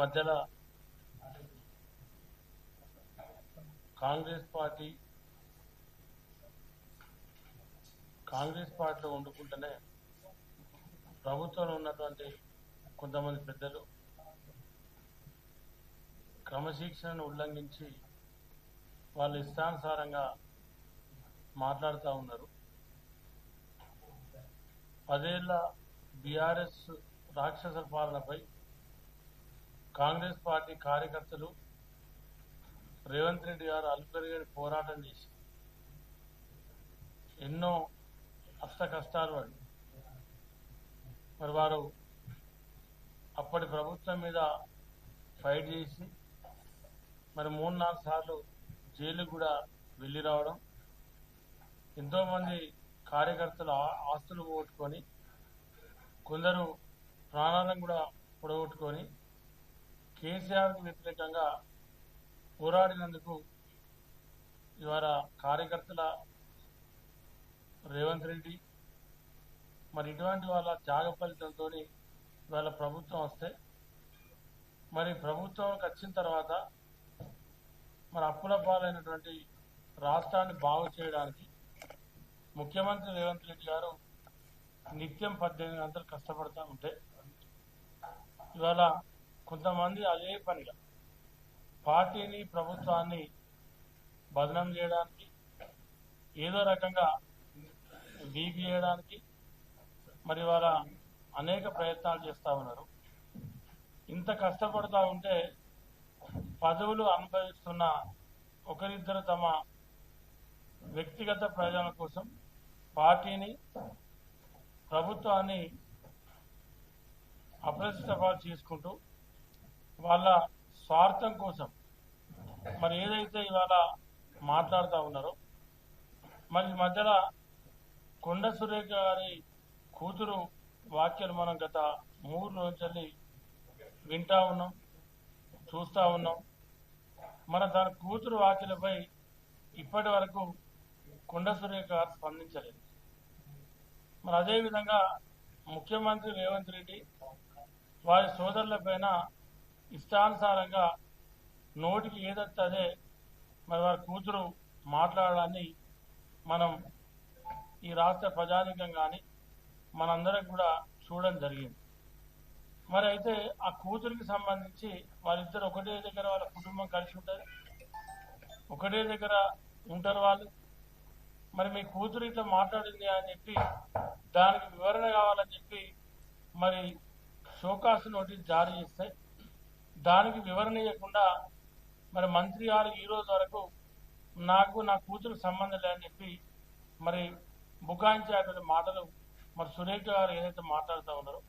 మధ్యలో కాంగ్రెస్ పార్టీలో వండుకుంటేనే ప్రభుత్వంలో ఉన్నటువంటి కొంతమంది పెద్దలు క్రమశిక్షణను ఉల్లంఘించి వాళ్ళ ఇష్టానుసారంగా మాట్లాడుతూ ఉన్నారు. 10 ఏళ్ల బీఆర్ఎస్ రాక్షస పాలనపై కాంగ్రెస్ పార్టీ కార్యకర్తలు రేవంత్ రెడ్డి గారు అలుపెరుగని పోరాటం చేసి ఎన్నో అష్ట కష్టాలు పడి మరి వారు అప్పటి ప్రభుత్వం మీద ఫైట్ చేసి మరి 3-4 సార్లు జైలుకు కూడా వెళ్ళి రావడం, ఎంతోమంది కార్యకర్తలు ఆస్తులు పోగొట్టుకొని కొందరు ప్రాణాలను కూడా పొడగొట్టుకొని కేసీఆర్కు వ్యతిరేకంగా పోరాడినందుకు ఇవాళ కార్యకర్తల రేవంత్ రెడ్డి మరి ఇటువంటి వాళ్ళ త్యాగ ఫలితంతో ఇవాళ ప్రభుత్వం వస్తే మరి ప్రభుత్వంకి వచ్చిన తర్వాత మరి అప్పుల పాలైనటువంటి రాష్ట్రాన్ని బాగు చేయడానికి ముఖ్యమంత్రి రేవంత్ రెడ్డి గారు నిత్యం 18 గంటలు కష్టపడుతూ ఉంటే ఇవాళ కొంతమంది అదే పనిగా పార్టీని ప్రభుత్వాన్ని బదనం చేయడానికి ఏదో రకంగా వీక్ చేయడానికి మరి ఇవాళ అనేక ప్రయత్నాలు చేస్తూ ఉన్నారు. ఇంత కష్టపడుతూ ఉంటే పదవులు అనుభవిస్తున్న ఒకరిద్దరు తమ వ్యక్తిగత ప్రయోజనాల కోసం పార్టీని ప్రభుత్వాన్ని అప్రతిష్టపాలు చేసుకుంటూ వాళ్ళ స్వార్థం కోసం మరి ఏదైతే ఇవాళ మాట్లాడుతూ ఉన్నారో మరి మధ్యలో కొండ సురేఖ గారి కూతురు వ్యాఖ్యలు మనం గత 3 రోజులు వింటా ఉన్నాం, చూస్తూ ఉన్నాం. మన తన కూతురు వ్యాఖ్యలపై ఇప్పటి వరకు కొండ సురేఖ గారు స్పందించలేదు. మరి అదేవిధంగా ముఖ్యమంత్రి రేవంత్ రెడ్డి వారి సోదరులపైన ఇష్టానుసారంగా నోటికి ఏదైతే అదే మరి వారి కూతురు మాట్లాడాలని మనం ఈ రాష్ట్ర ప్రజానీకం కానీ మనందరం కూడా చూడడం జరిగింది. మరి అయితే ఆ కూతురికి సంబంధించి వాళ్ళిద్దరు ఒకటే దగ్గర వాళ్ళ కుటుంబం కలిసి ఉంటుంది, ఒకటే దగ్గర ఉంటారు వాళ్ళు. మరి మీ కూతురు ఇట్లా మాట్లాడింది అని చెప్పి దానికి వివరణ కావాలని చెప్పి మరి షోకాసు నోటీస్ జారీ చేస్తే దానికి వివరణ ఇవ్వకుండా మరి మంత్రి గారు ఈ రోజు వరకు నాకు నా కూతురు సంబంధం లేదని చెప్పి మరి బుకాయించేటువంటి మాటలు మరి సురేఖ గారు ఏదైతే మాట్లాడుతూ ఉన్నారో,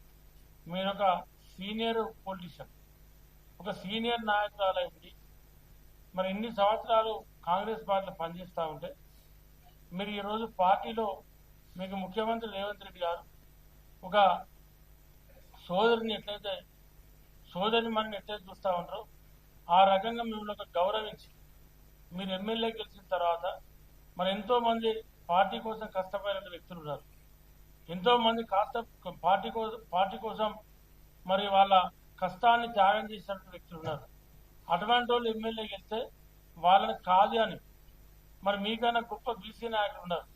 మీరు ఒక సీనియర్ పొలిటీషియన్, ఒక సీనియర్ నాయకురాలు ఉంది, మరి ఇన్ని సంవత్సరాలు కాంగ్రెస్ పార్టీలో పనిచేస్తూ ఉంటే మీరు ఈరోజు పార్టీలో మీకు ముఖ్యమంత్రి రేవంత్ రెడ్డి గారు ఒక సోదరిని ఎట్లయితే మనని ఎట్లయితే చూస్తూ ఉంటారో ఆ రకంగా మిమ్మల్ని ఒక గౌరవించి మీరు ఎమ్మెల్యే గెలిచిన తర్వాత మరి ఎంతోమంది పార్టీ కోసం కష్టపడిన వ్యక్తులు ఉన్నారు, ఎంతోమంది పార్టీ కోసం మరి వాళ్ళ కష్టాన్ని త్యాగం చేసినటువంటి వ్యక్తులు ఉన్నారు. అటువంటి వాళ్ళు ఎమ్మెల్యే గెలిస్తే వాళ్ళని కాదు అని మరి మీకన్నా గొప్ప బీసీ నాయకులు ఉన్నారు.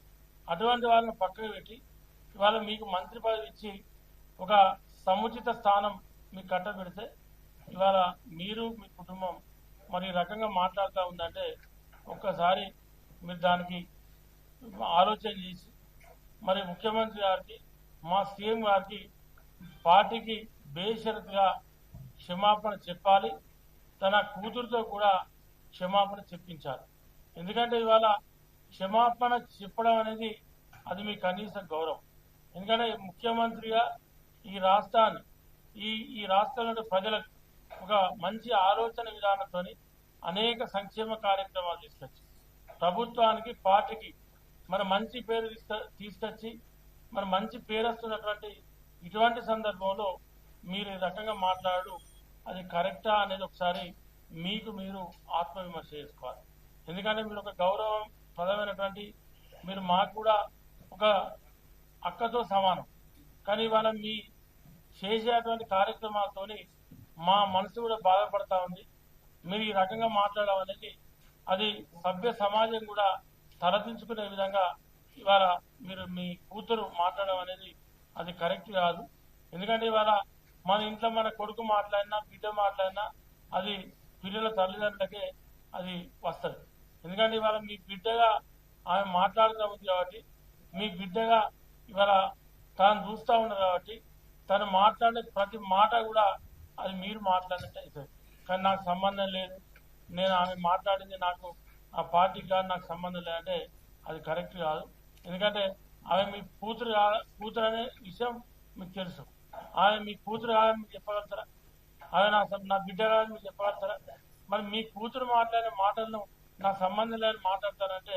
అటువంటి వాళ్ళని పక్కకు పెట్టి ఇవాళ మీకు మంత్రి పదవి ఇచ్చి ఒక సముచిత స్థానం మీకు కట్టబెడితే ఇవాళ మీరు మీ కుటుంబం మరి ఈ రకంగా మాట్లాడుతూ ఉందంటే ఒక్కసారి మీరు దానికి ఆలోచన చేసి మరి ముఖ్యమంత్రి గారికి మా సీఎం గారికి పార్టీకి బేషరతుగా క్షమాపణ చెప్పాలి, తన కూతురుతో కూడా క్షమాపణ చెప్పించాలి. ఎందుకంటే ఇవాళ క్షమాపణ చెప్పడం అనేది అది మీ కనీస గౌరవం. ఎందుకంటే ముఖ్యమంత్రిగా ఈ రాష్ట్రాన్ని ఈ రాష్ట్రంలో ప్రజలకు ఒక మంచి ఆలోచన విధానంతో అనేక సంక్షేమ కార్యక్రమాలు తీసుకొచ్చి ప్రభుత్వానికి పార్టీకి మరి మంచి పేరు తీసుకొచ్చి మరి మంచి పేరు వస్తున్నటువంటి ఇటువంటి సందర్భంలో మీరు ఈ రకంగా మాట్లాడు అది కరెక్టా అనేది ఒకసారి మీకు మీరు ఆత్మవిమర్శ చేసుకోవాలి. ఎందుకంటే మీరు ఒక గౌరవం పదమైనటువంటి మీరు మాకు కూడా ఒక అక్కతో సమానం, కానీ ఇవాళ మీ చేసేటువంటి కార్యక్రమాలతోని మా మనసు కూడా బాధపడతా ఉంది. మీరు ఈ రకంగా మాట్లాడడం అనేది అది సభ్య సమాజం కూడా తలదించుకునే విధంగా ఇవాళ మీరు మీ కూతురు మాట్లాడడం అనేది అది కరెక్ట్ కాదు. ఎందుకంటే ఇవాళ మన ఇంట్లో మన కొడుకు మాట్లాడినా బిడ్డ మాట్లాడినా అది పిల్లల తల్లిదండ్రులకే అది వస్తుంది. ఎందుకంటే ఇవాళ మీ బిడ్డగా ఆమె మాట్లాడుతూ ఉంది కాబట్టి, మీ బిడ్డగా ఇవాళ తాను చూస్తూ ఉన్నది కాబట్టి తను మాట్లాడే ప్రతి మాట కూడా అది మీరు మాట్లాడినట్టు అవుతుంది. కానీ నాకు సంబంధం లేదు, నేను ఆమె మాట్లాడింది నాకు ఆ పార్టీకి కాదు, నాకు సంబంధం లేదంటే అది కరెక్ట్ కాదు. ఎందుకంటే ఆమె మీ కూతురు కూతురు అనే విషయం మీకు తెలుసు. ఆమె మీ కూతురు కాదని మీకు చెప్పగలుగుతారా? ఆమె నా బిడ్డ కాదని మీకు చెప్పగలుగుతారా? మరి మీ కూతురు మాట్లాడే మాటలను నా సంబంధం లేదని మాట్లాడతారంటే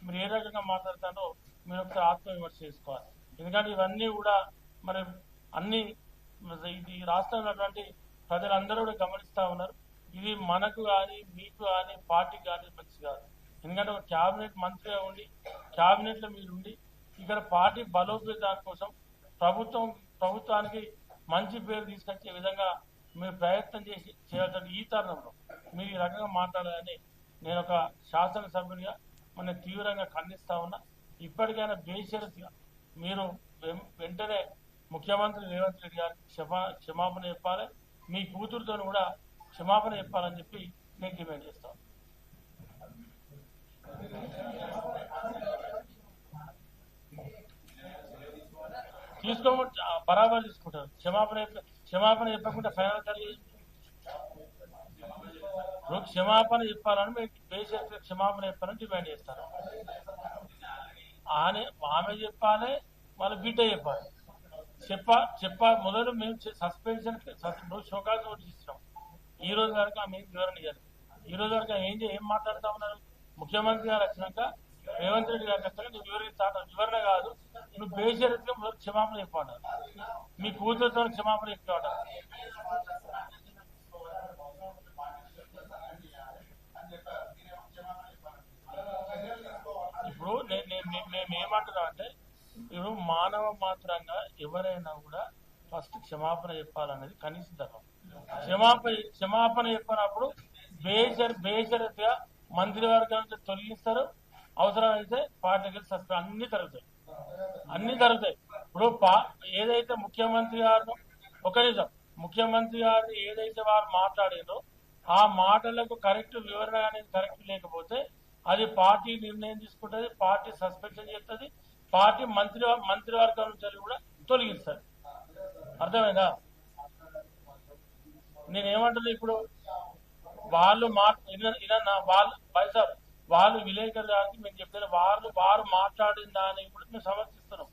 మీరు ఏ రకంగా మాట్లాడతారో మీరు ఒకసారి ఆత్మవిమర్శ చేసుకోవాలి. ఎందుకంటే ఇవన్నీ కూడా మరి అన్ని ఇది రాష్ట్రంలో ఉన్నటువంటి ప్రజలందరూ కూడా గమనిస్తూ ఉన్నారు. ఇది మనకు కానీ మీకు కానీ పార్టీకి కానీ మంచి కాదు. ఎందుకంటే ఒక క్యాబినెట్ మంత్రిగా ఉండి క్యాబినెట్లో మీరు ఉండి ఇక్కడ పార్టీ బలోపేతాని కోసం ప్రభుత్వానికి మంచి పేరు తీసుకొచ్చే విధంగా మీరు ప్రయత్నం చేయాల్సిన ఈ తరుణంలో మీరు ఈ రకంగా మాట్లాడాలని నేను ఒక శాసనసభ్యునిగా మన తీవ్రంగా ఖండిస్తా ఉన్నా. ఇప్పటికైనా బేషరతుగా మీరు వెంటనే ముఖ్యమంత్రి రేవంత్ రెడ్డి గారికి క్షమాపణ చెప్పాలి, మీ కూతురుతో కూడా క్షమాపణ చెప్పాలని చెప్పి నేను డిమాండ్ చేస్తాను. తీసుకోకుండా బరాబర్ తీసుకుంటారు. క్షమాపణ చెప్పకుండా ఫైనల్ కలిగి క్షమాపణ చెప్పాలని మేము బేషరతుగా క్షమాపణ చెప్పాలని డిమాండ్ చేస్తాను. ఆమె చెప్పాలి, వాళ్ళ బిడ్డ చెప్పాలి. మొదలు మేము సస్పెన్షన్ షోకాజ్ నోటీస్ ఇచ్చినాం. ఈ రోజు వరకు ఆమె వివరణ ఇవ్వాలి. ఈ రోజు వరకు ఏం మాట్లాడుతా ఉన్నారు? ముఖ్యమంత్రి గారు వచ్చినాక రేవంత్ రెడ్డి గారికి వచ్చాక నువ్వు వివరణ కాదు, నువ్వు బేషరతుగా మొదలు క్షమాపణ చెప్పాడు. మీ కూతురుతో క్షమాపణ చెప్పాడు. ఇప్పుడు మేము ఏమంటున్నాం అంటే ఇప్పుడు మానవ మాత్రంగా ఎవరైనా కూడా ఫస్ట్ క్షమాపణ చెప్పాలనేది కనీస ధర్మం. క్షమాపణ చెప్పినప్పుడు బేషరతుగా మంత్రివర్గం నుంచి తొలగిస్తారు. అవసరమైతే పార్టీకి సస్పెండ్ అన్ని జరుగుతాయి. ఇప్పుడు ఏదైతే ముఖ్యమంత్రి గారు ముఖ్యమంత్రి గారు ఏదైతే వారు మాట్లాడారో ఆ మాటలకు కరెక్ట్ వివరణ అనేది కరెక్ట్ లేకపోతే అది పార్టీ నిర్ణయం తీసుకుంటుంది, పార్టీ సస్పెన్షన్ చేస్తుంది, పార్టీ మంత్రివర్గం నుంచి కూడా తొలగిస్తారు. అర్థమైందా? నేనేమంటున్నా, ఇప్పుడు వాళ్ళు వాళ్ళు విలేకరు గారికి మేము చెప్పిన వారు మాట్లాడిన దాన్ని కూడా మేము సమర్థిస్తున్నాం.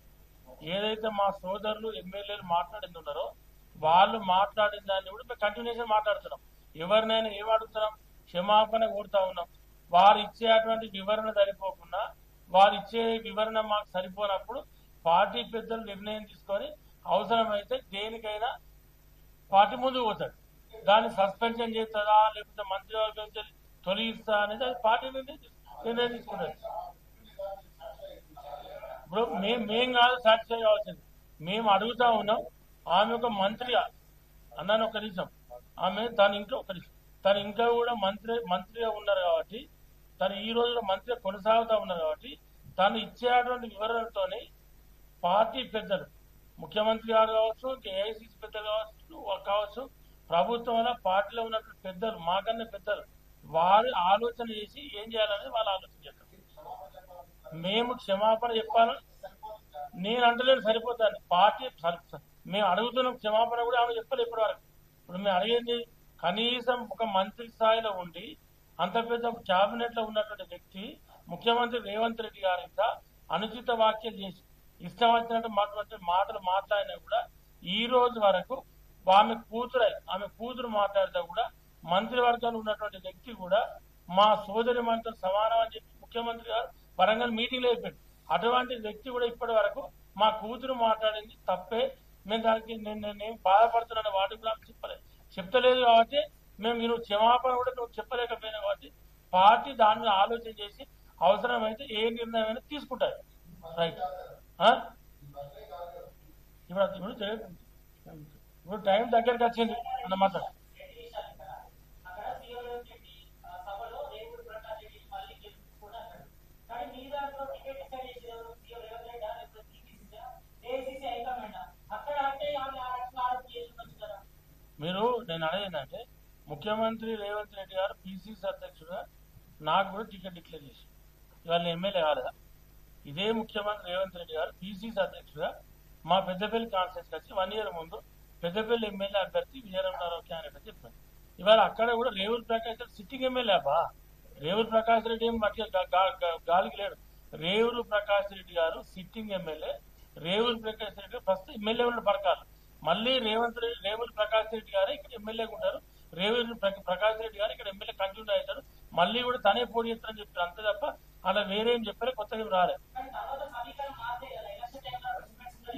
ఏదైతే మా సోదరులు ఎమ్మెల్యేలు మాట్లాడింది ఉన్నారో వాళ్ళు మాట్లాడిన దాన్ని కూడా మేము కంటిన్యూషన్ మాట్లాడుతున్నాం. ఎవరినైనా ఏం అడుగుతున్నాం? క్షమాపణ కోరుతా ఉన్నాం. వారు ఇచ్చేటువంటి వివరణ సరిపోకుండా వారు ఇచ్చే వివరణ మాకు సరిపోనప్పుడు పార్టీ పెద్దలు నిర్ణయం తీసుకొని అవసరమైతే దేనికైనా పార్టీ ముందుకు పోతాడు. దాన్ని సస్పెన్షన్ చేస్తుందా లేకపోతే మంత్రివర్గం తొలగిస్తా అనేది అది పార్టీ నిర్ణయం తీసుకుంటుంది. ఇప్పుడు మేం కాదు సాటిస్ఫై కావాల్సింది, మేము అడుగుతా ఉన్నాం. ఆమె ఒక మంత్రిగా అన్నాను ఒక నిమిషం, ఆమె తన ఇంకా కూడా మంత్రిగా ఉన్నారు కాబట్టి తను ఈ రోజులో మంత్రిగా కొనసాగుతూ ఉన్నారు కాబట్టి తను ఇచ్చేటువంటి వివరణతోనే పార్టీ పెద్దలు ముఖ్యమంత్రి గారు కావచ్చు, ఏఐసిసి పెద్దలు కావచ్చు, ప్రభుత్వంలో పార్టీలో ఉన్నటువంటి పెద్దలు మాకన్నా పెద్దలు వారు ఆలోచన చేసి ఏం చేయాలనేది వాళ్ళు ఆలోచన చేస్తారు. మేము క్షమాపణ చెప్పాలని నేను అంటలేను, సరిపోతాను. పార్టీ మేము అడుగుతున్న క్షమాపణ కూడా ఆమె చెప్పలేదు ఇప్పటి వరకు. ఇప్పుడు మేము అడిగేది కనీసం ఒక మంత్రి స్థాయిలో ఉండి అంత పెద్ద క్యాబినెట్ లో ఉన్నటువంటి వ్యక్తి ముఖ్యమంత్రి రేవంత్ రెడ్డి గారి అనుచిత వ్యాఖ్యలు చేసి ఇష్టం వచ్చినట్టు మాటలు మాట్లాడినా కూడా ఈ రోజు వరకు ఆమె కూతురు మాట్లాడితే కూడా మంత్రివర్గంలో ఉన్నటువంటి వ్యక్తి కూడా మా సోదరి మనతో సమానం అని చెప్పి ముఖ్యమంత్రి గారు వరంగల్ మీటింగ్ లో చెప్పాడు. అటువంటి వ్యక్తి కూడా ఇప్పటి వరకు మా కూతురు మాట్లాడింది తప్పే, మేము దానికి నేను బాధపడుతున్నాను వాటికి కూడా చెప్తలేదు కాబట్టి మేము క్షమాపణ కూడా నువ్వు చెప్పలేకపోయినా కాబట్టి పార్టీ దాని మీద ఆలోచన చేసి అవసరమైతే ఏ నిర్ణయం అయినా తీసుకుంటారు. రైట్. ఇప్పుడు టైం దగ్గరికి వచ్చింది అన్నమాట. ముఖ్యమంత్రి రేవంత్ రెడ్డి గారు పిసిసి అధ్యక్షుడుగా నాకు కూడా టికెట్ డిక్లేర్ చేసి ఇవాళ ఎమ్మెల్యే కాలేదా? ఇదే ముఖ్యమంత్రి రేవంత్ రెడ్డి గారు పిసిసి అధ్యక్షుడుగా మా పెద్దపల్లి కాన్స్టిట్యూన్సీకి వచ్చి 1 year ముందు పెద్దపల్లి ఎమ్మెల్యే అభ్యర్థి విజయరామరావు క్యాండిడేట్ అని చెప్పారు. ఇవాళ అక్కడ కూడా రేవూరు ప్రకాష్ రెడ్డి సిట్టింగ్ ఎమ్మెల్యే అబ్బా. రేవూరు ప్రకాష్ రెడ్డి ఏం మధ్య గాలికి లేడు. రేవూరు ప్రకాష్ రెడ్డి గారు sitting MLA. Revuru Prakash Reddy first MLA ఉన్న పడకాలు, మళ్ళీ రేవూరు ప్రకాష్ రెడ్డి గారు ఇక్కడ ఎమ్మెల్యేగా ఉంటారు. రేవూరు ప్రకాష్ రెడ్డి గారు ఇక్కడ ఎమ్మెల్యే కంటిన్యూ అవుతారు. మళ్ళీ కూడా తనే పోటీ చేస్తారని చెప్పారు. అంతే తప్ప అలా వేరేం చెప్పారు, కొత్తగా రాలే.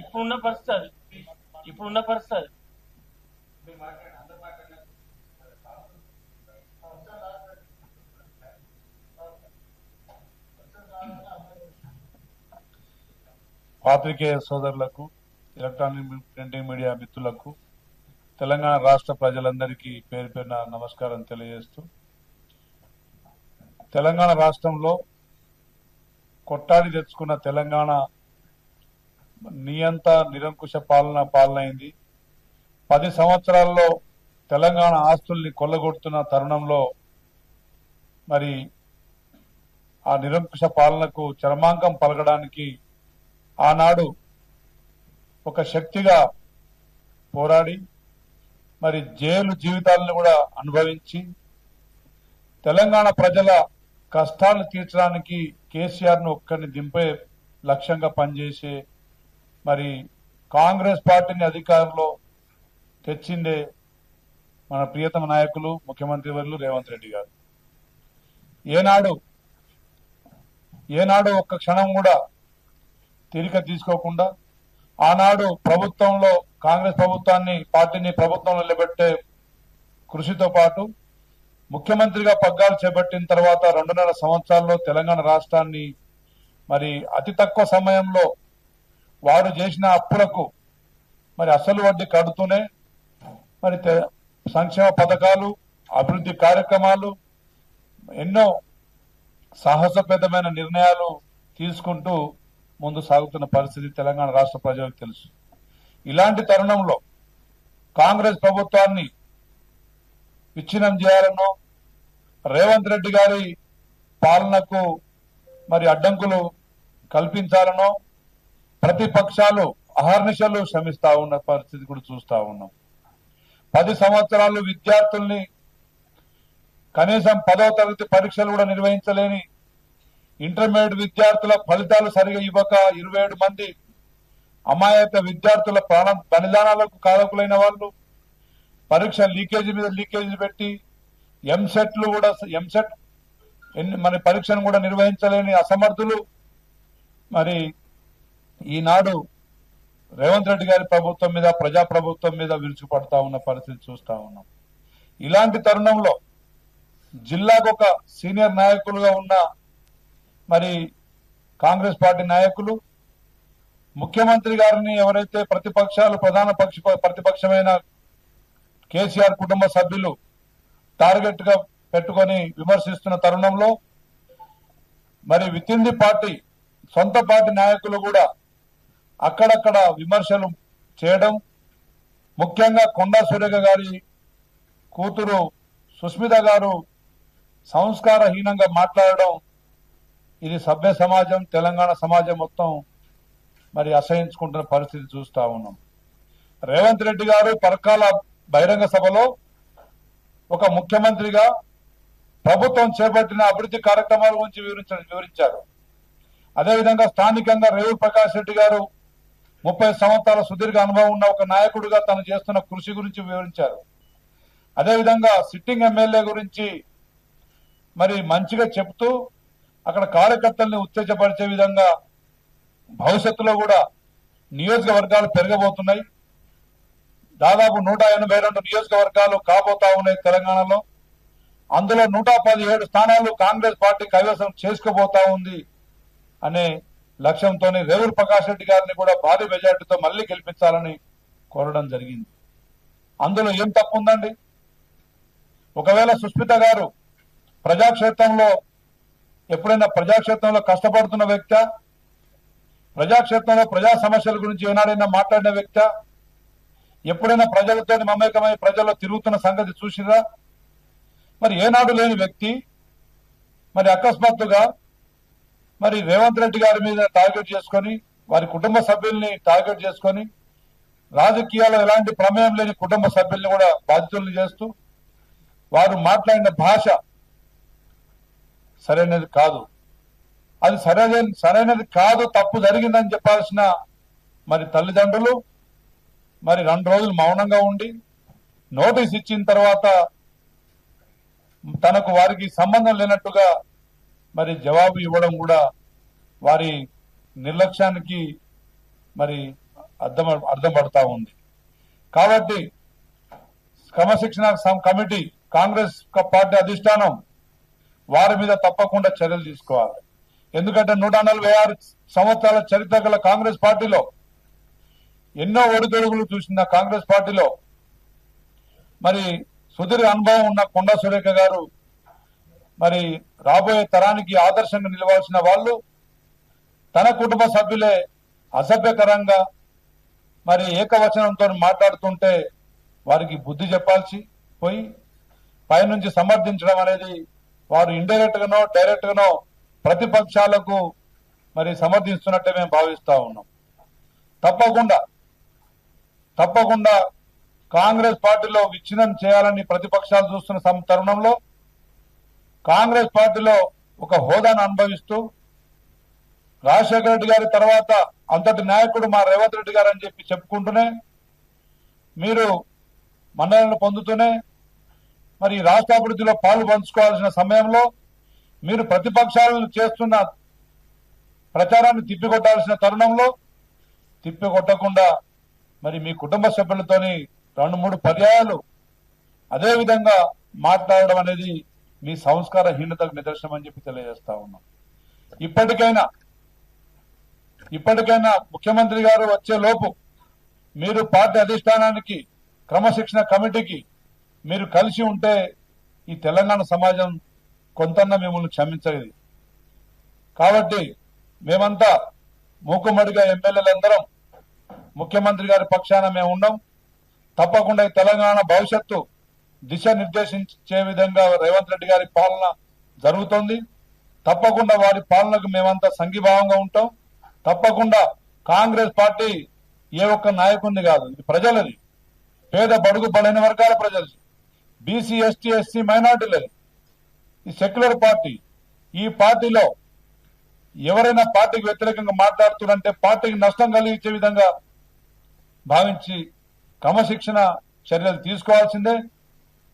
ఇప్పుడున్న పరిస్థితి అది. పాత్రికేయ సోదరులకు, ఎలక్ట్రానిక్ ప్రింటింగ్ మీడియా మిత్రులకు, తెలంగాణ రాష్ట్ర ప్రజలందరికీ పేరు పేరున నమస్కారం తెలియజేస్తూ, తెలంగాణ రాష్ట్రంలో కొట్టాడి తెచ్చుకున్న తెలంగాణ నియంత నిరంకుశ పాలనైంది. 10 సంవత్సరాల్లో తెలంగాణ ఆస్తుల్ని కొల్లగొడుతున్న తరుణంలో మరి ఆ నిరంకుశ పాలనకు చరమాంకం పలకడానికి ఆనాడు ఒక శక్తిగా పోరాడి మరి జైలు జీవితాలను కూడా అనుభవించి తెలంగాణ ప్రజల కష్టాలు తీర్చడానికి కేసీఆర్ ను ఒక్కరిని దింపే లక్ష్యంగా పనిచేసే మరి కాంగ్రెస్ పార్టీని అధికారంలో తెచ్చిందే మన ప్రియతమ నాయకులు ముఖ్యమంత్రి వర్యులు రేవంత్ రెడ్డి గారు. ఏనాడు ఒక్క క్షణం కూడా తీరిక తీసుకోకుండా ఆనాడు ప్రభుత్వంలో కాంగ్రెస్ పార్టీని ప్రభుత్వంలో నిలబెట్టే కృషితో పాటు ముఖ్యమంత్రిగా పగ్గాలు చేపట్టిన తర్వాత 2.5 సంవత్సరాల్లో తెలంగాణ రాష్ట్రాన్ని మరి అతి తక్కువ సమయంలో వారు చేసిన అప్పులకు మరి అసలు వడ్డీ కడుతూనే మరి సంక్షేమ పథకాలు, అభివృద్ధి కార్యక్రమాలు, ఎన్నో సాహసోపేతమైన నిర్ణయాలు తీసుకుంటూ ముందు సాగుతున్న పరిస్థితి తెలంగాణ రాష్ట్ర ప్రజలకు తెలుసు. ఇలాంటి తరుణంలో కాంగ్రెస్ ప్రభుత్వాన్ని విచ్ఛిన్నం చేయాలనో, రేవంత్ రెడ్డి గారి పాలనకు మరి అడ్డంకులు కల్పించాలనో ప్రతిపక్షాలు అహర్నిశలు శ్రమిస్తా ఉన్న పరిస్థితి కూడా చూస్తా ఉన్నాం. 10 సంవత్సరాలు విద్యార్థుల్ని కనీసం 10వ తరగతి పరీక్షలు కూడా నిర్వహించలేని, ఇంటర్మీడియట్ విద్యార్థుల ఫలితాలు సరిగా ఇవ్వక 27 మంది అమాయక విద్యార్థుల ప్రాణ బలిదానాలకు కారకులైన వాళ్ళు, పరీక్ష లీకేజీ మీద లీకేజీ పెట్టి ఎంసెట్ మరి పరీక్షను కూడా నిర్వహించలేని అసమర్థులు మరి ఈనాడు రేవంత్ రెడ్డి గారి ప్రభుత్వం మీద, ప్రజాప్రభుత్వం మీద విరుచుపడతా ఉన్న పరిస్థితి చూస్తా ఉన్నాం. ఇలాంటి తరుణంలో జిల్లాకు ఒక సీనియర్ నాయకులుగా ఉన్న మరి కాంగ్రెస్ పార్టీ నాయకులు ముఖ్యమంత్రి గారిని ఎవరైతే ప్రతిపక్షమైన కేసీఆర్ కుటుంబ సభ్యులు టార్గెట్ గా పెట్టుకొని విమర్శిస్తున్న తరుణంలో మరి విత్ ఇన్ ది పార్టీ సొంత పార్టీ నాయకులు కూడా అక్కడక్కడ విమర్శలు చేయడం, ముఖ్యంగా కొండా సురేఖ గారి కూతురు సుస్మిత గారు సంస్కారహీనంగా మాట్లాడడం, ఇది సభ్య సమాజం, తెలంగాణ సమాజం మొత్తం మరి అసహించుకుంటున్న పరిస్థితి చూస్తా ఉన్నాం. రేవంత్ రెడ్డి గారు పరకాల బహిరంగ సభలో ఒక ముఖ్యమంత్రిగా ప్రభుత్వం చేపట్టిన అభివృద్ధి కార్యక్రమాల గురించి వివరించారు. అదేవిధంగా స్థానికంగా రేవూరు ప్రకాష్ రెడ్డి గారు 30 సంవత్సరాల సుదీర్ఘ అనుభవం ఉన్న ఒక నాయకుడిగా తను చేస్తున్న కృషి గురించి వివరించారు. అదేవిధంగా సిట్టింగ్ ఎమ్మెల్యే గురించి మరి మంచిగా చెప్తూ అక్కడ కార్యకర్తల్ని ఉత్తేజపరిచే విధంగా భవిష్యత్తులో కూడా నియోజకవర్గాలు పెరగబోతున్నాయి. దాదాపు 182 నియోజకవర్గాలు కాబోతా ఉన్నాయి తెలంగాణలో. అందులో 117 స్థానాలు కాంగ్రెస్ పార్టీ కైవసం చేసుకోబోతా ఉంది అనే లక్ష్యంతో రేవూరు ప్రకాష్ రెడ్డి గారిని కూడా భారీ మెజార్టీతో మళ్లీ గెలిపించాలని కోరడం జరిగింది. అందులో ఏం తప్పు ఉందండి? ఒకవేళ సుస్మిత గారు ఎప్పుడైనా ప్రజాక్షేత్రంలో కష్టపడుతున్న వ్యక్తి, ప్రజాక్షేత్రంలో ప్రజా సమస్యల గురించి ఏనాడైనా మాట్లాడిన వ్యక్తి, ఎప్పుడైనా ప్రజలతో మమేకమై ప్రజల్లో తిరుగుతున్న సంగతి చూసిరా? మరి ఏనాడు లేని వ్యక్తి మరి అకస్మాత్తుగా మరి రేవంత్ రెడ్డి గారి మీద టార్గెట్ చేసుకొని వారి కుటుంబ సభ్యుల్ని టార్గెట్ చేసుకొని రాజకీయాల్లో ఎలాంటి ప్రమేయం లేని కుటుంబ సభ్యుల్ని కూడా బాధితులను చేస్తూ వారు మాట్లాడిన భాష సరైనది కాదు. అది సరైనది కాదు, తప్పు జరిగిందని చెప్పాల్సిన మరి తల్లిదండ్రులు మరి 2 రోజులు మౌనంగా ఉండి నోటీస్ ఇచ్చిన తర్వాత తనకు వారికి సంబంధం లేనట్టుగా మరి జవాబు ఇవ్వడం కూడా వారి నిర్లక్ష్యానికి మరి అర్థం పడతా ఉంది. కాబట్టి క్రమశిక్షణ కమిటీ కాంగ్రెస్ పార్టీ అధిష్టానం వారి మీద తప్పకుండా చర్యలు తీసుకోవాలి. ఎందుకంటే 146 సంవత్సరాల చరిత్ర గల కాంగ్రెస్ పార్టీలో ఎన్నో ఒడిదొడుగులు చూసిన కాంగ్రెస్ పార్టీలో మరి సుదీర్ఘ అనుభవం ఉన్న కొండా సురేఖ గారు మరి రాబోయే తరానికి ఆదర్శంగా నిలవాల్సిన వాళ్ళు తన కుటుంబ సభ్యులే అసభ్యకరంగా మరి ఏకవచనంతో మాట్లాడుతుంటే వారికి బుద్ధి చెప్పాల్సి పోయి పైనుంచి సమర్థించడం అనేది వారు ఇండైరెక్ట్ గానో డైరెక్ట్ గానో ప్రతిపక్షాలకు మరి సమర్థిస్తున్నట్టే మేము భావిస్తా ఉన్నాం. తప్పకుండా కాంగ్రెస్ పార్టీలో విచ్ఛిన్నం చేయాలని ప్రతిపక్షాలు చూస్తున్న తరుణంలో కాంగ్రెస్ పార్టీలో ఒక హోదాను అనుభవిస్తూ రాజశేఖర రెడ్డి గారి తర్వాత అంతటి నాయకుడు మా రేవంత్ రెడ్డి గారు అని చెప్పి చెప్పుకుంటూనే మీరు మన్ననలు పొందుతూనే మరి రాష్ట్ర అభివృద్ధిలో పాలు పంచుకోవాల్సిన సమయంలో మీరు ప్రతిపక్షాలను చేస్తున్న ప్రచారాన్ని తిప్పికొట్టాల్సిన తరుణంలో తిప్పికొట్టకుండా మరి మీ కుటుంబ సభ్యులతోని 2-3 పర్యాయాలు అదే విధంగా మాట్లాడడం అనేది మీ సంస్కారహీనతకు నిదర్శనం అని చెప్పి తెలియజేస్తా ఉన్నాం. ఇప్పటికైనా ముఖ్యమంత్రి గారు వచ్చే లోపు మీరు పార్టీ అధిష్టానానికి క్రమశిక్షణ కమిటీకి మీరు కలిసి ఉంటే ఈ తెలంగాణ సమాజం కొంతన్నా మిమ్మల్ని క్షమించలేదు. కాబట్టి మేమంతా మూకుమ్మడిగా ఎమ్మెల్యేలందరం ముఖ్యమంత్రి గారి పక్షాన మేము ఉన్నాం. తప్పకుండా ఈ తెలంగాణ భవిష్యత్తు దిశ నిర్దేశించే విధంగా రేవంత్ రెడ్డి గారి పాలన జరుగుతోంది. తప్పకుండా వారి పాలనకు మేమంతా సంఘీభావంగా ఉంటాం. తప్పకుండా కాంగ్రెస్ పార్టీ ఏ ఒక్క నాయకుడిని కాదు, ఇది ప్రజలది, పేద బడుగు బలైన వర్గాల ప్రజలది, బీసీ ఎస్టీ ఎస్సీ మైనార్టీలది, ఈ సెక్యులర్ పార్టీ. ఈ పార్టీలో ఎవరైనా పార్టీకి వ్యతిరేకంగా మాట్లాడుతున్నారంటే పార్టీకి నష్టం కలిగించే విధంగా భావించి క్రమశిక్షణ చర్యలు తీసుకోవాల్సిందే.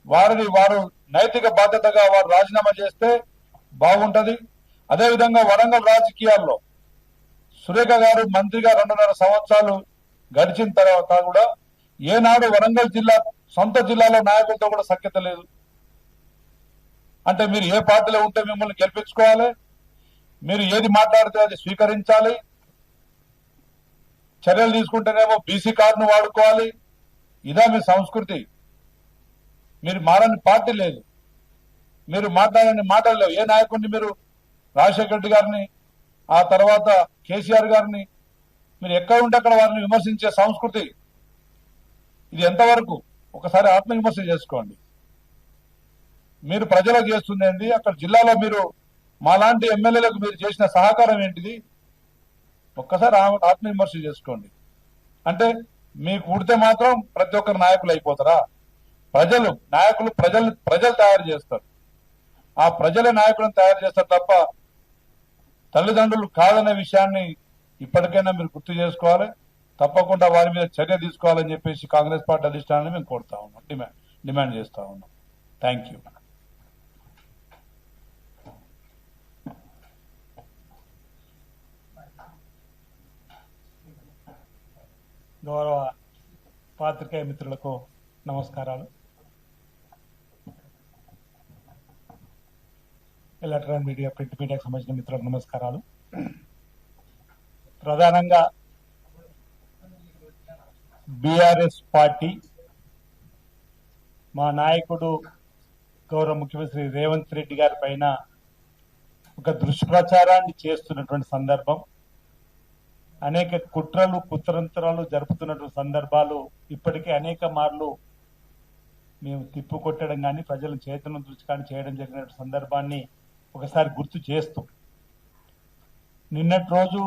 వారు నైతిక బాధ్యతగా వారు రాజీనామా చేస్తే బాగుంటది. అదేవిధంగా వరంగల్ రాజకీయాల్లో సురేఖ గారు మంత్రిగా 2.5 సంవత్సరాలు గడిచిన తర్వాత కూడా ఏనాడు వరంగల్ జిల్లా సొంత జిల్లాలో నాయకులతో కూడా సఖ్యత లేదు. అంటే మీరు ఏ పార్టీలో ఉంటే మిమ్మల్ని గెలిపించుకోవాలి, మీరు ఏది మాట్లాడితే అది స్వీకరించాలి, చర్యలు తీసుకుంటేనేమో బీసీ కార్డును వాడుకోవాలి. ఇదా మీ సంస్కృతి? మీరు మారని పార్టీ లేదు, మీరు మాట్లాడని మాటలు లేవు. ఏ నాయకుడిని మీరు రాజశేఖర రెడ్డి గారిని ఆ తర్వాత కేసీఆర్ గారిని మీరు ఎక్కడ ఉంటే అక్కడ వారిని విమర్శించే సంస్కృతి ఇది ఎంతవరకు? ఒకసారి ఆత్మవిమర్శ చేసుకోండి. మీరు ప్రజలకు చేస్తుంది ఏంటి? అక్కడ జిల్లాలో మీరు మాలాంటి ఎమ్మెల్యేలకు మీరు చేసిన సహకారం ఏంటిది? ఒక్కసారి ఆత్మవిమర్శ చేసుకోండి. అంటే మీకు ఉడితే మాత్రం ప్రతి ఒక్కరు నాయకులు అయిపోతారా? నాయకులు ప్రజలు తయారు చేస్తారు. ఆ ప్రజల నాయకులను తయారు చేస్తారు తప్ప తల్లిదండ్రులు కాదనే విషయాన్ని ఇప్పటికైనా మీరు గుర్తు చేసుకోవాలి. తప్పకుండా వారి మీద చర్య తీసుకోవాలని చెప్పేసి కాంగ్రెస్ పార్టీ అధిష్టానాన్ని మేము కోరుతా ఉన్నాం, డిమాండ్ చేస్తా ఉన్నాం. Thank you. గౌరవ పాత్రికేయ మిత్రులకు నమస్కారాలు. ఎలక్ట్రానిక్ మీడియా, ప్రింట్ మీడియాకు సంబంధించిన మిత్రులకు నమస్కారాలు. ప్రధానంగా బీఆర్ఎస్ పార్టీ మా నాయకుడు గౌరవ ముఖ్యమంత్రి రేవంత్ రెడ్డి గారి పైన ఒక దుష్ప్రచారాన్ని చేస్తున్నటువంటి సందర్భం, అనేక కుట్రలు కుతంత్రాలు జరుపుతున్నటువంటి సందర్భాలు ఇప్పటికే అనేక మార్లు మేము తిప్పు కొట్టడం కానీ ప్రజలను చైతన్యవంతులు కానీ చేయడం జరిగిన సందర్భాన్ని ఒకసారి గుర్తు చేస్తూ, నిన్నటి రోజు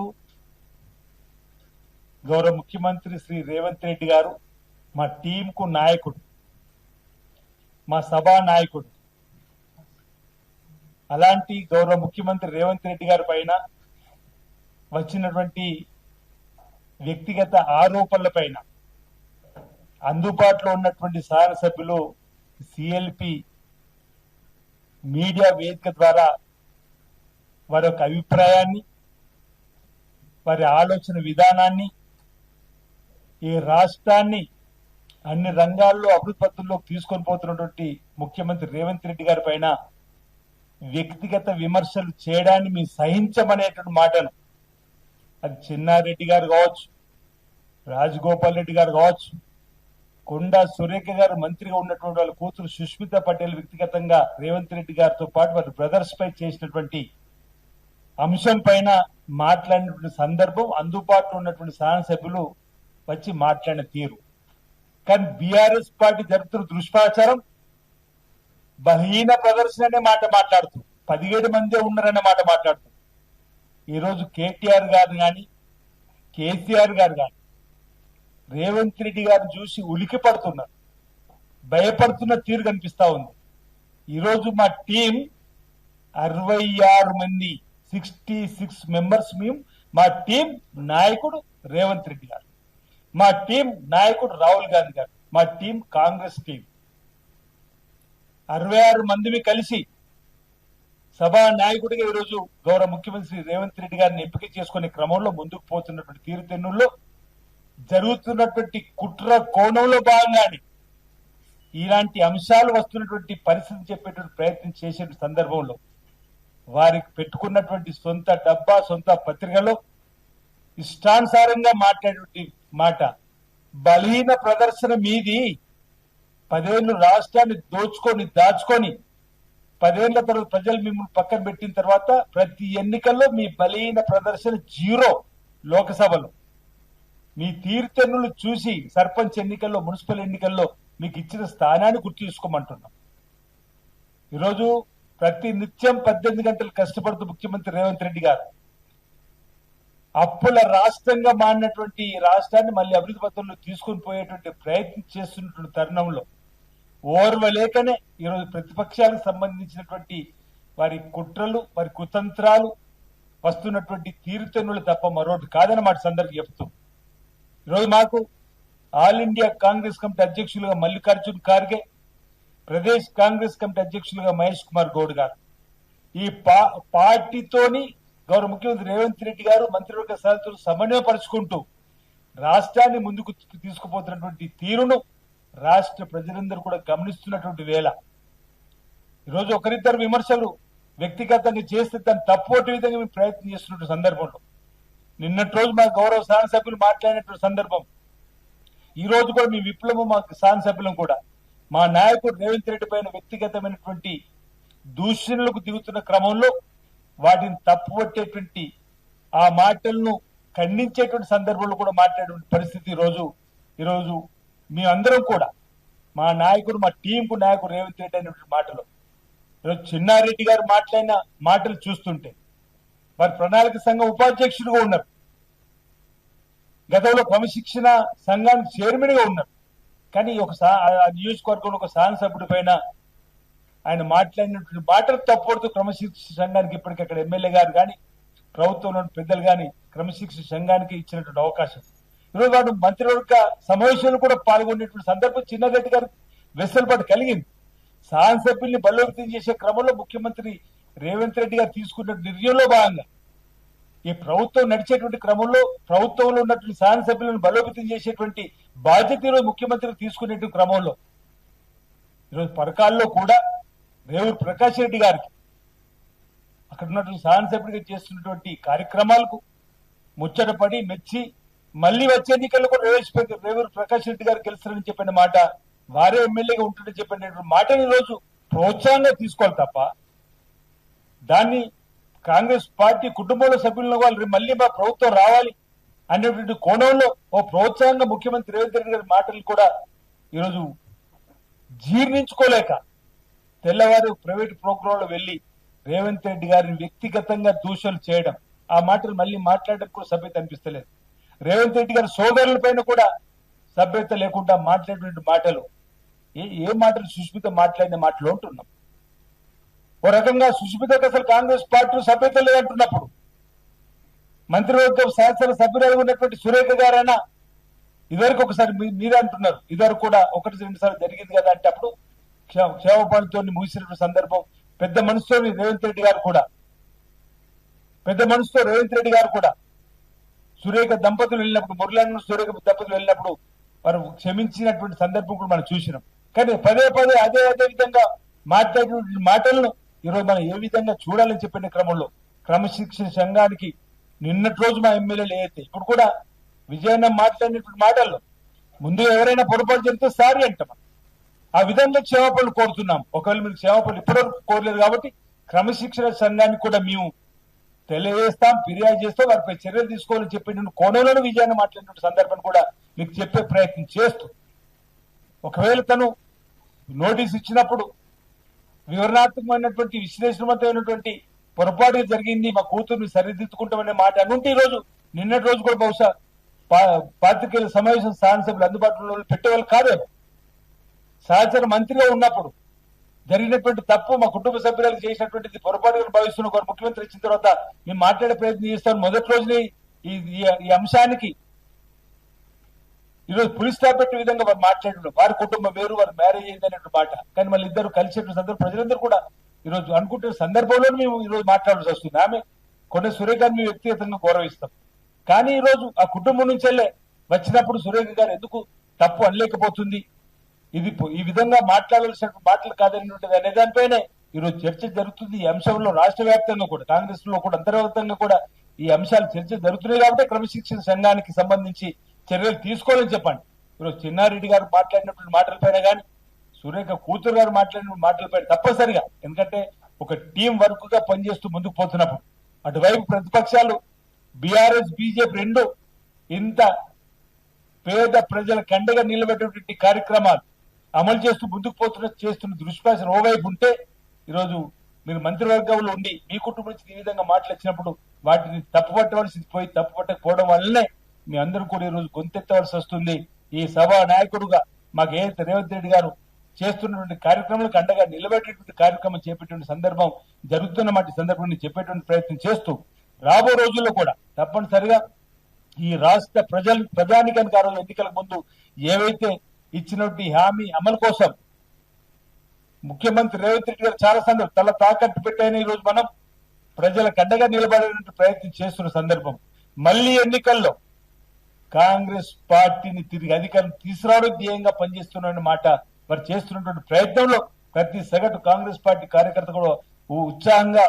గౌరవ ముఖ్యమంత్రి శ్రీ రేవంత్ రెడ్డి గారు మా టీంకు నాయకుడు, మా సభా నాయకుడు, అలాంటి గౌరవ ముఖ్యమంత్రి రేవంత్ రెడ్డి గారి పైన వచ్చినటువంటి వ్యక్తిగత ఆరోపణల పైన అందుబాటులో ఉన్నటువంటి శాసనసభ్యులు సిఎల్పి మీడియా వేదిక ద్వారా వారి యొక్క అభిప్రాయాన్ని, వారి ఆలోచన విధానాన్ని, ఈ రాష్ట్రాన్ని అన్ని రంగాల్లో అభివృద్ధి పథంలోకి తీసుకొని పోతున్నటువంటి ముఖ్యమంత్రి రేవంత్ రెడ్డి గారి పైన వ్యక్తిగత విమర్శలు చేయడాన్ని మేము సహించమనేటువంటి మాటను, అది చిన్నారెడ్డి గారు కావచ్చు, రాజగోపాల్ రెడ్డి గారు కావచ్చు, కొండా సురేఖ గారు మంత్రిగా ఉన్నటువంటి వాళ్ళ కూతురు సుష్మిత పటేల్ వ్యక్తిగతంగా రేవంత్ రెడ్డి గారితో పాటు వారి బ్రదర్స్ పై చేసినటువంటి అంశం పైన మాట్లాడినటువంటి సందర్భం, అందుబాటులో ఉన్నటువంటి శాసనసభ్యులు వచ్చి మాట్లాడిన తీరు. కానీ బీఆర్ఎస్ పార్టీ జరుపుతున్న దుష్ప్రచారం బలహీన ప్రదర్శన అనే మాట మాట్లాడుతూ, 17 మందే ఉన్నారనే మాట మాట్లాడుతూ, ఈరోజు కేటీఆర్ గారు కానీ కేసీఆర్ గారు కానీ రేవంత్ రెడ్డి గారు చూసి ఉలికి పడుతున్నారు, భయపడుతున్న తీరు కనిపిస్తా ఉంది. ఈరోజు మా టీం 66 మంది, 66 మెంబర్స్ మేము. మా టీం నాయకుడు రేవంత్ రెడ్డి గారు, మా టీం నాయకుడు రాహుల్ గాంధీ గారు, మా టీం కాంగ్రెస్ టీం 66 మందిని కలిసి సభా నాయకుడిగా ఈరోజు గౌరవ ముఖ్యమంత్రి రేవంత్ రెడ్డి గారిని ఎంపిక చేసుకునే క్రమంలో ముందుకు పోతున్నటువంటి తీరుతెన్నుల్లో జరుగుతున్నటువంటి కుట్ర కోణంలో భాగంగానే ఇలాంటి అంశాలు వస్తున్నటువంటి పరిస్థితి చెప్పేటువంటి ప్రయత్నం చేసే సందర్భంలో వారికి పెట్టుకున్నటువంటి సొంత డబ్బా, సొంత పత్రికలో ఇష్టానుసారంగా మాట్లాడేటువంటి మాట బలహీన ప్రదర్శన మీది. 10 ఏళ్ళు రాష్ట్రాన్ని దాచుకొని 10 ఏళ్ల తర్వాత ప్రజలు మిమ్మల్ని పక్కన పెట్టిన తర్వాత ప్రతి ఎన్నికల్లో మీ బలహీన ప్రదర్శన 0. లోకసభలో మీ తీర్థన్నులు చూసి సర్పంచ్ ఎన్నికల్లో, మున్సిపల్ ఎన్నికల్లో మీకు ఇచ్చిన స్థానాన్ని గుర్తు చేసుకోమంటున్నాం. ఈరోజు ప్రతి నిత్యం 18 గంటలు కష్టపడుతూ ముఖ్యమంత్రి రేవంత్ రెడ్డి గారు అప్పుల రాష్ట్రంగా మారినటువంటి ఈ రాష్ట్రాన్ని మళ్ళీ అభివృద్ధి పథంలో తీసుకొని పోయేటువంటి ప్రయత్నం చేస్తున్నటువంటి తరుణంలో ఓర్వలేకనే ఈరోజు ప్రతిపక్షాలకు సంబంధించినటువంటి వారి కుట్రలు, వారి కుతంత్రాలు వస్తున్నటువంటి తీరుతెన్నులు తప్ప మరొకటి కాదన్నమాట సందర్భం చెప్తూ, ఈరోజు మాకు ఆల్ ఇండియా కాంగ్రెస్ కమిటీ అధ్యక్షులుగా మల్లికార్జున్ ఖార్గే, ప్రదేశ్ కాంగ్రెస్ కమిటీ అధ్యక్షులుగా మహేష్ కుమార్ గౌడ్ గారు, ఈ పార్టీతోని గౌరవ ముఖ్యమంత్రి రేవంత్ రెడ్డి గారు మంత్రివర్గ సభ్యులు సమన్వయపరుచుకుంటూ రాష్ట్రాన్ని ముందుకు తీసుకుపోతున్నటువంటి తీరును రాష్ట్ర ప్రజలందరూ కూడా గమనిస్తున్నటువంటి వేళ ఈరోజు ఒకరిద్దరు విమర్శలు వ్యక్తిగతంగా చేస్తే దాన్ని తప్పుకోటి విధంగా మేము ప్రయత్నం చేస్తున్న సందర్భంలో నిన్నటి రోజు మా గౌరవ శాసనసభ్యులు మాట్లాడినటువంటి సందర్భం, ఈ రోజు కూడా మీ విప్లవం మా శాసనసభ్యులం కూడా మా నాయకుడు రేవంత్ రెడ్డి పైన వ్యక్తిగతమైనటువంటి దూషణలకు దిగుతున్న క్రమంలో వాటిని తప్పుపట్టేటువంటి ఆ మాటలను ఖండించేటువంటి సందర్భంలో కూడా మాట్లాడే పరిస్థితి ఈరోజు మేమందరం కూడా మా నాయకుడు, మా టీంకు నాయకుడు రేవంత్ రెడ్డి అనేటువంటి మాటలు ఈరోజు చిన్నారెడ్డి గారు మాట్లాడిన మాటలు చూస్తుంటే వారి ప్రణాళిక సంఘం ఉపాధ్యక్షుడిగా ఉన్నారు, గతంలో క్రమశిక్షణ సంఘానికి చైర్మన్ గా ఉన్నారు. కానీ ఒక నియోజకవర్గంలో ఒక శాసనసభ్యుడి పైన ఆయన మాట్లాడినటువంటి మాటలు తప్పడుతూ క్రమశిక్షణ సంఘానికి ఇప్పటికక్కడ ఎమ్మెల్యే గారు కానీ ప్రభుత్వంలో పెద్దలు కానీ క్రమశిక్షణ సంఘానికి ఇచ్చినటువంటి అవకాశం, ఈరోజు వాడు మంత్రివర్గ సమావేశాలు కూడా పాల్గొనేటువంటి సందర్భం చిన్నారెడ్డి గారు వెసులుబాటు కలిగింది. శాసనసభ్యుల్ని బలోపేతం చేసే క్రమంలో ముఖ్యమంత్రి రేవంత్ రెడ్డి గారు తీసుకున్న నిర్ణయంలో భాగంగా ఈ ప్రభుత్వం నడిచేటువంటి క్రమంలో ప్రభుత్వంలో ఉన్నటువంటి శాసనసభ్యులను బలోపేతం చేసేటువంటి బాధ్యత ఈరోజు ముఖ్యమంత్రి తీసుకునేటువంటి క్రమంలో ఈరోజు పరకాల్లో కూడా రేవూరు ప్రకాష్ రెడ్డి గారికి అక్కడ ఉన్నటువంటి శాసనసభ్యుడిగా చేస్తున్నటువంటి కార్యక్రమాలకు ముచ్చటపడి మెచ్చి మళ్లీ వచ్చే ఎన్నికల్లో కూడా రేవూరు ప్రకాష్ రెడ్డి గారు గెలుస్తారని చెప్పిన మాట, వారే ఎమ్మెల్యేగా ఉంటుందని చెప్పిన మాటని ఈరోజు ప్రోత్సాహంగా తీసుకోవాలి తప్ప దాన్ని కాంగ్రెస్ పార్టీ కుటుంబంలో సభ్యులను వాళ్ళు మళ్ళీ మా ప్రభుత్వం రావాలి అనేటువంటి కోణంలో ఓ ప్రోత్సాహంగా ముఖ్యమంత్రి రేవంత్ రెడ్డి గారి మాటలు కూడా ఈరోజు జీర్ణించుకోలేక తెల్లవారు ప్రైవేట్ ప్రోగ్రాంలో వెళ్లి రేవంత్ రెడ్డి గారిని వ్యక్తిగతంగా దూషణలు చేయడం, ఆ మాటలు మళ్ళీ మాట్లాడడం కూడా సభ్యత అనిపిస్తలేదు. రేవంత్ రెడ్డి గారి సోదరుల పైన కూడా సభ్యత లేకుండా మాట్లాడినటువంటి మాటలు, ఏ మాటలు సుష్మిత మాట్లాడిన మాటలు ఉంటున్నాం. ఓ రకంగా సుష్మితకు అసలు కాంగ్రెస్ పార్టీ సభ్యత లేదంటున్నప్పుడు మంత్రివర్గం శాసన సభ్యురాలు ఉన్నటువంటి సురేఖ గారైనా ఇదివరకు ఒకసారి మీరే అంటున్నారు, ఇదివరకు కూడా 1-2 సార్లు జరిగింది కదా అంటే అప్పుడు క్షేమపాలతో ముగిసినటువంటి సందర్భం. పెద్ద మనసుతో రేవంత్ రెడ్డి గారు కూడా సురేఖ దంపతులు వెళ్ళినప్పుడు, మురళీధరన్ సురేఖ దంపతులు వెళ్ళినప్పుడు వారు క్షమించినటువంటి సందర్భం కూడా మనం చూసినాం. కానీ పదే అదే విధంగా మాట్లాడినటువంటి మాటలను ఈరోజు మనం ఏ విధంగా చూడాలని చెప్పిన క్రమంలో క్రమశిక్షణ సంఘానికి నిన్నటి రోజు మా ఎమ్మెల్యేలు ఏదైతే ఇప్పుడు కూడా విజయన్న మాట్లాడినటువంటి మాటల్లో ముందుగా ఎవరైనా పొరపాటు జరిగితే సారీ అంటాం. ఆ విధంగా క్షమాపణలు కోరుతున్నాం. ఒకవేళ మీరు క్షమాపణలు ఇప్పటివరకు కోరలేదు కాబట్టి క్రమశిక్షణ సంఘానికి కూడా మేము తెలియజేస్తాం, ఫిర్యాదు చేస్తాం, వారిపై చర్యలు తీసుకోవాలని చెప్పిన కోణంలోనే విజయాన్ని మాట్లాడిన సందర్భం కూడా మీకు చెప్పే ప్రయత్నం చేస్తూ, ఒకవేళ తను నోటీస్ ఇచ్చినప్పుడు వివరణాత్మకమైనటువంటి విశ్లేషణవంతమైనటువంటి పొరపాటు జరిగింది, మా కూతుర్ని సరిదిద్దుకుంటామనే మాట అనుంటే ఈ రోజు నిన్నటి రోజు కూడా బహుశా పాత్రికేయుల సమావేశం శాసనసభ్యులు అందుబాటులో పెట్టేవాళ్ళు కాదేమో. సహచర మంత్రిగా ఉన్నప్పుడు జరిగినటువంటి తప్పు మా కుటుంబ సభ్యులకు చేసినటువంటిది పొరపాటుగా భావిస్తున్న ఒక ముఖ్యమంత్రి వచ్చిన తర్వాత మేము మాట్లాడే ప్రయత్నం చేస్తాను. మొదటి రోజునే ఈ అంశానికి ఈరోజు పులి స్టాప్ పెట్టే విధంగా వారు మాట్లాడారు. వారి కుటుంబం వేరు, వారు మ్యారేజ్ అయింది అనేటువంటి మాట. కానీ మళ్ళీ ఇద్దరు కలిసేటువంటి సందర్భం ప్రజలందరూ కూడా ఈరోజు అనుకుంటున్న సందర్భంలో మేము ఈరోజు మాట్లాడాల్సి వస్తుంది. ఆమె కొన్ని సురేఖ గారిని మేము వ్యక్తిగతంగా గౌరవిస్తాం. కానీ ఈ రోజు ఆ కుటుంబం నుంచెల్లే వచ్చినప్పుడు సురేఖ గారు ఎందుకు తప్పు అనలేకపోతుంది, ఇది ఈ విధంగా మాట్లాడాల్సిన మాటలు కాదనేటువంటిది అనే దానిపైనే ఈరోజు చర్చ జరుగుతుంది. ఈ అంశంలో రాష్ట్ర వ్యాప్తంగా కూడా కాంగ్రెస్ లో కూడా అంతర్గతంగా కూడా ఈ అంశాలు చర్చ జరుగుతున్నాయి. కాబట్టి క్రమశిక్షణ సంఘానికి సంబంధించి చర్యలు తీసుకోవాలని చెప్పండి. ఈరోజు చిన్నారెడ్డి గారు మాట్లాడినటువంటి మాటలపైన కానీ సురేఖ కూతురు గారు మాట్లాడిన మాటలపైన తప్పనిసరిగా, ఎందుకంటే ఒక టీం వర్క్ గా పనిచేస్తూ ముందుకు పోతున్నప్పుడు అటువైపు ప్రతిపక్షాలు బీఆర్ఎస్ బీజేపీ రెండు ఇంత పేద ప్రజల కండగా నిలబెట్టేటువంటి కార్యక్రమాలు అమలు చేస్తూ ముందుకు చేస్తున్న దుష్ప్రచారం ఓవైపు ఉంటే ఈరోజు మీరు మంత్రివర్గంలో ఉండి మీ కుటుంబం నుంచి ఈ విధంగా మాటలు వచ్చినప్పుడు వాటిని తప్పుపట్టవలసి పోయి తప్పుపట్టకపోవడం వల్లనే మీ అందరూ కూడా ఈరోజు గొంతెత్తవలసి వస్తుంది. ఈ సభా నాయకుడుగా మాకు ఏదైతే రేవంత్ రెడ్డి గారు చేస్తున్నటువంటి కార్యక్రమాలకు అండగా నిలబెట్టేటువంటి కార్యక్రమం చేపట్టిన సందర్భం జరుగుతున్న మాట సందర్భాన్ని చెప్పేటువంటి ప్రయత్నం చేస్తూ రాబో రోజుల్లో కూడా తప్పనిసరిగా ఈ రాష్ట్ర ప్రజానికానికి ఆ రోజు ఎన్నికలకు ముందు ఏవైతే ఇచ్చినటువంటి హామీ అమలు కోసం ముఖ్యమంత్రి రేవంత్ రెడ్డి గారు చాలా సందర్భం తల తాకట్టు పెట్టైన ఈ రోజు మనం ప్రజలకు అండగా నిలబడేటువంటి ప్రయత్నం చేస్తున్న సందర్భం మళ్లీ ఎన్నికల్లో కాంగ్రెస్ పార్టీని తిరిగి అధికారం తీసుకురావడం ధ్యేయంగా పనిచేస్తున్న మాట వారు చేస్తున్నటువంటి ప్రయత్నంలో ప్రతి సగటు కాంగ్రెస్ పార్టీ కార్యకర్త కూడా ఉత్సాహంగా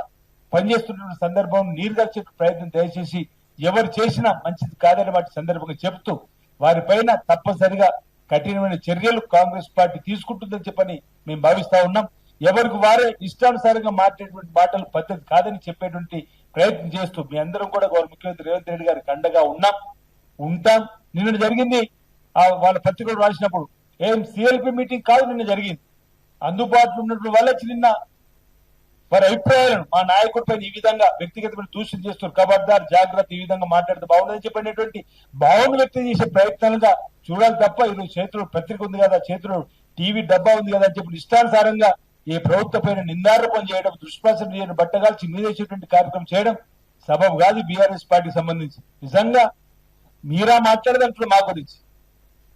పనిచేస్తున్న సందర్భం నీరుగార్చే ప్రయత్నం దయచేసి ఎవరు చేసినా మంచిది కాదని వాటి సందర్భంగా చెబుతూ వారిపైన తప్పనిసరిగా కఠినమైన చర్యలు కాంగ్రెస్ పార్టీ తీసుకుంటుందని చెప్పని మేము భావిస్తా ఉన్నాం. ఎవరికి వారే ఇష్టానుసారంగా మాట్లాడేటువంటి మాటలు పద్ధతి కాదని చెప్పేటువంటి ప్రయత్నం చేస్తూ మీ అందరం కూడా ముఖ్యమంత్రి రేవంత్ రెడ్డి గారికి అండగా ఉంటాం. నిన్న జరిగింది వాళ్ళ పత్రికలు రాసినప్పుడు ఏం సిఎల్పి మీటింగ్ కాదు, నిన్న జరిగింది. అందుబాటులో ఉన్నటువంటి వాళ్ళకి నిన్న వారి అభిప్రాయాలను మా నాయకుడి పైన ఈ విధంగా వ్యక్తిగతమైన దూషణ చేస్తారు, ఖబర్దార్ జాగ్రత్త, ఈ విధంగా మాట్లాడితే బాగుందని చెప్పినటువంటి భావన వ్యక్తం చేసే ప్రయత్నాలుగా చూడాలి తప్ప ఈరోజు చేతిలో పత్రిక ఉంది కదా, చేతిలో టీవీ డబ్బా ఉంది కదా అని చెప్పి ఇష్టానుసారంగా ఈ ప్రభుత్వ పైన నిందారోపణ చేయడం, దుష్ప్రచారం చేయడం, బట్టగాల్చి మీదేసేటువంటి కార్యక్రమం చేయడం సబబు కాదు. బీఆర్ఎస్ పార్టీకి సంబంధించి నిజంగా మీరా మాట్లాడదంటే మా గురించి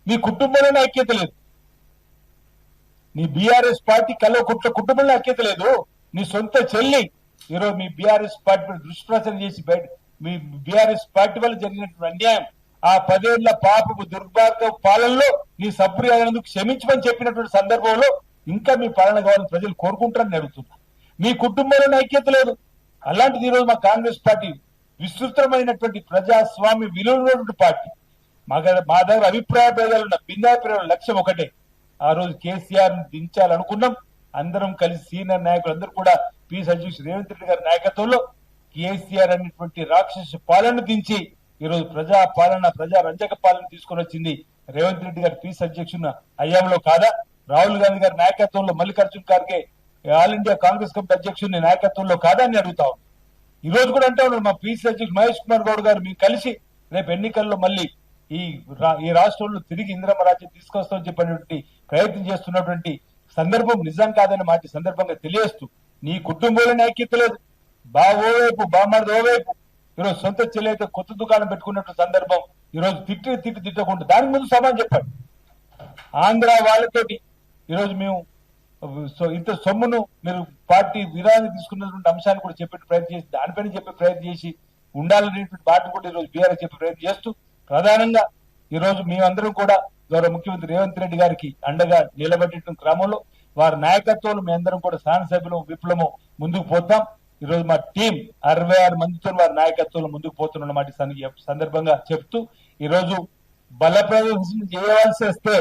మీ కుటుంబంలోనే ఐక్యత లేదు, నీ బీఆర్ఎస్ పార్టీ కుటుంబంలో ఐక్యత లేదు. నీ సొంత చెల్లి ఈరోజు మీ బీఆర్ఎస్ పార్టీ దుష్ప్రచారం చేసి మీ బీఆర్ఎస్ పార్టీ వల్ల జరిగినటువంటి అన్యాయం, ఆ 10 ఏళ్ల పాపపు దుర్భాగ్య పాలనలో నీ సభ్యులందుకు క్షమించమని చెప్పినటువంటి సందర్భంలో ఇంకా మీ పాలన కావాలని ప్రజలు కోరుకుంటారని అడుగుతున్నారు. మీ కుటుంబంలోనే ఐక్యత లేదు. అలాంటిది ఈరోజు మా కాంగ్రెస్ పార్టీ విస్తృతమైనటువంటి ప్రజాస్వామ్య విలువైనటువంటి పార్టీ. మా దగ్గర అభిప్రాయ భేదాలు ఉన్న భిన్నాభిప్రాయాల లక్ష్యం ఒకటే, ఆ రోజు కేసీఆర్ ని దించాలనుకున్నాం. అందరం కలిసి సీనియర్ నాయకులు అందరూ కూడా పీస్ అధ్యక్షుడు రేవంత్ రెడ్డి గారి నాయకత్వంలో కేసీఆర్ అనేటువంటి రాక్షస పాలన దించి ఈరోజు ప్రజా రంజక పాలన తీసుకొని వచ్చింది రేవంత్ రెడ్డి గారి పీస్ అధ్యక్షుడు అయ్యాంలో కాదా? రాహుల్ గాంధీ గారి నాయకత్వంలో, Mallikarjun Kharge all India Congress committee అధ్యక్షుడిని నాయకత్వంలో కాదని అడుగుతా ఉన్నాం. ఈ రోజు కూడా అంటే ఉన్నారు మా పీసీ అధ్యక్షుడు మహేష్ కుమార్ గౌడ్ గారు మీకు కలిసి రేపు ఎన్నికల్లో మళ్ళీ ఈ రాష్ట్రంలో తిరిగి ఇందిరమ్మ రాజ్యం తీసుకొస్తామని చెప్పినటువంటి ప్రయత్నం చేస్తున్నటువంటి సందర్భం నిజం కాదని మాట సందర్భంగా తెలియజేస్తూ, నీ కుటుంబంలోనే ఐక్యత లేదు, ఓవైపు బామ్మడిది ఓవైపు, ఈరోజు సొంత చెల్లెతో కొత్త దుకాణం పెట్టుకున్నట్టు సందర్భం, ఈరోజు తిట్టకుండా దానికి ముందు సమాధానం చెప్పండి. ఆంధ్ర వాళ్ళతోటి ఈరోజు మేము ఇంత సొమ్మును మీరు పార్టీ విరాన్ని తీసుకున్నటువంటి అంశాన్ని కూడా చెప్పే ప్రయత్నం చేసి, దానిపైన చెప్పే ప్రయత్నం చేసి ఉండాలనేటువంటి మాట కూడా ఈరోజు బీఆర్ఎస్ చెప్పే ప్రయత్నం చేస్తూ, ప్రధానంగా ఈరోజు మేమందరం కూడా గౌరవ ముఖ్యమంత్రి రేవంత్ రెడ్డి గారికి అండగా నిలబెట్టిన క్రమంలో వారి నాయకత్వంలో మీ అందరం కూడా శాసనసభ్యులు విప్లవం ముందుకు పోతాం. ఈరోజు మా టీం 66 మందితో వారి నాయకత్వంలో ముందుకు పోతున్న మాట సందర్భంగా చెప్తూ, ఈరోజు బల ప్రదర్శన చేయవలసి వస్తే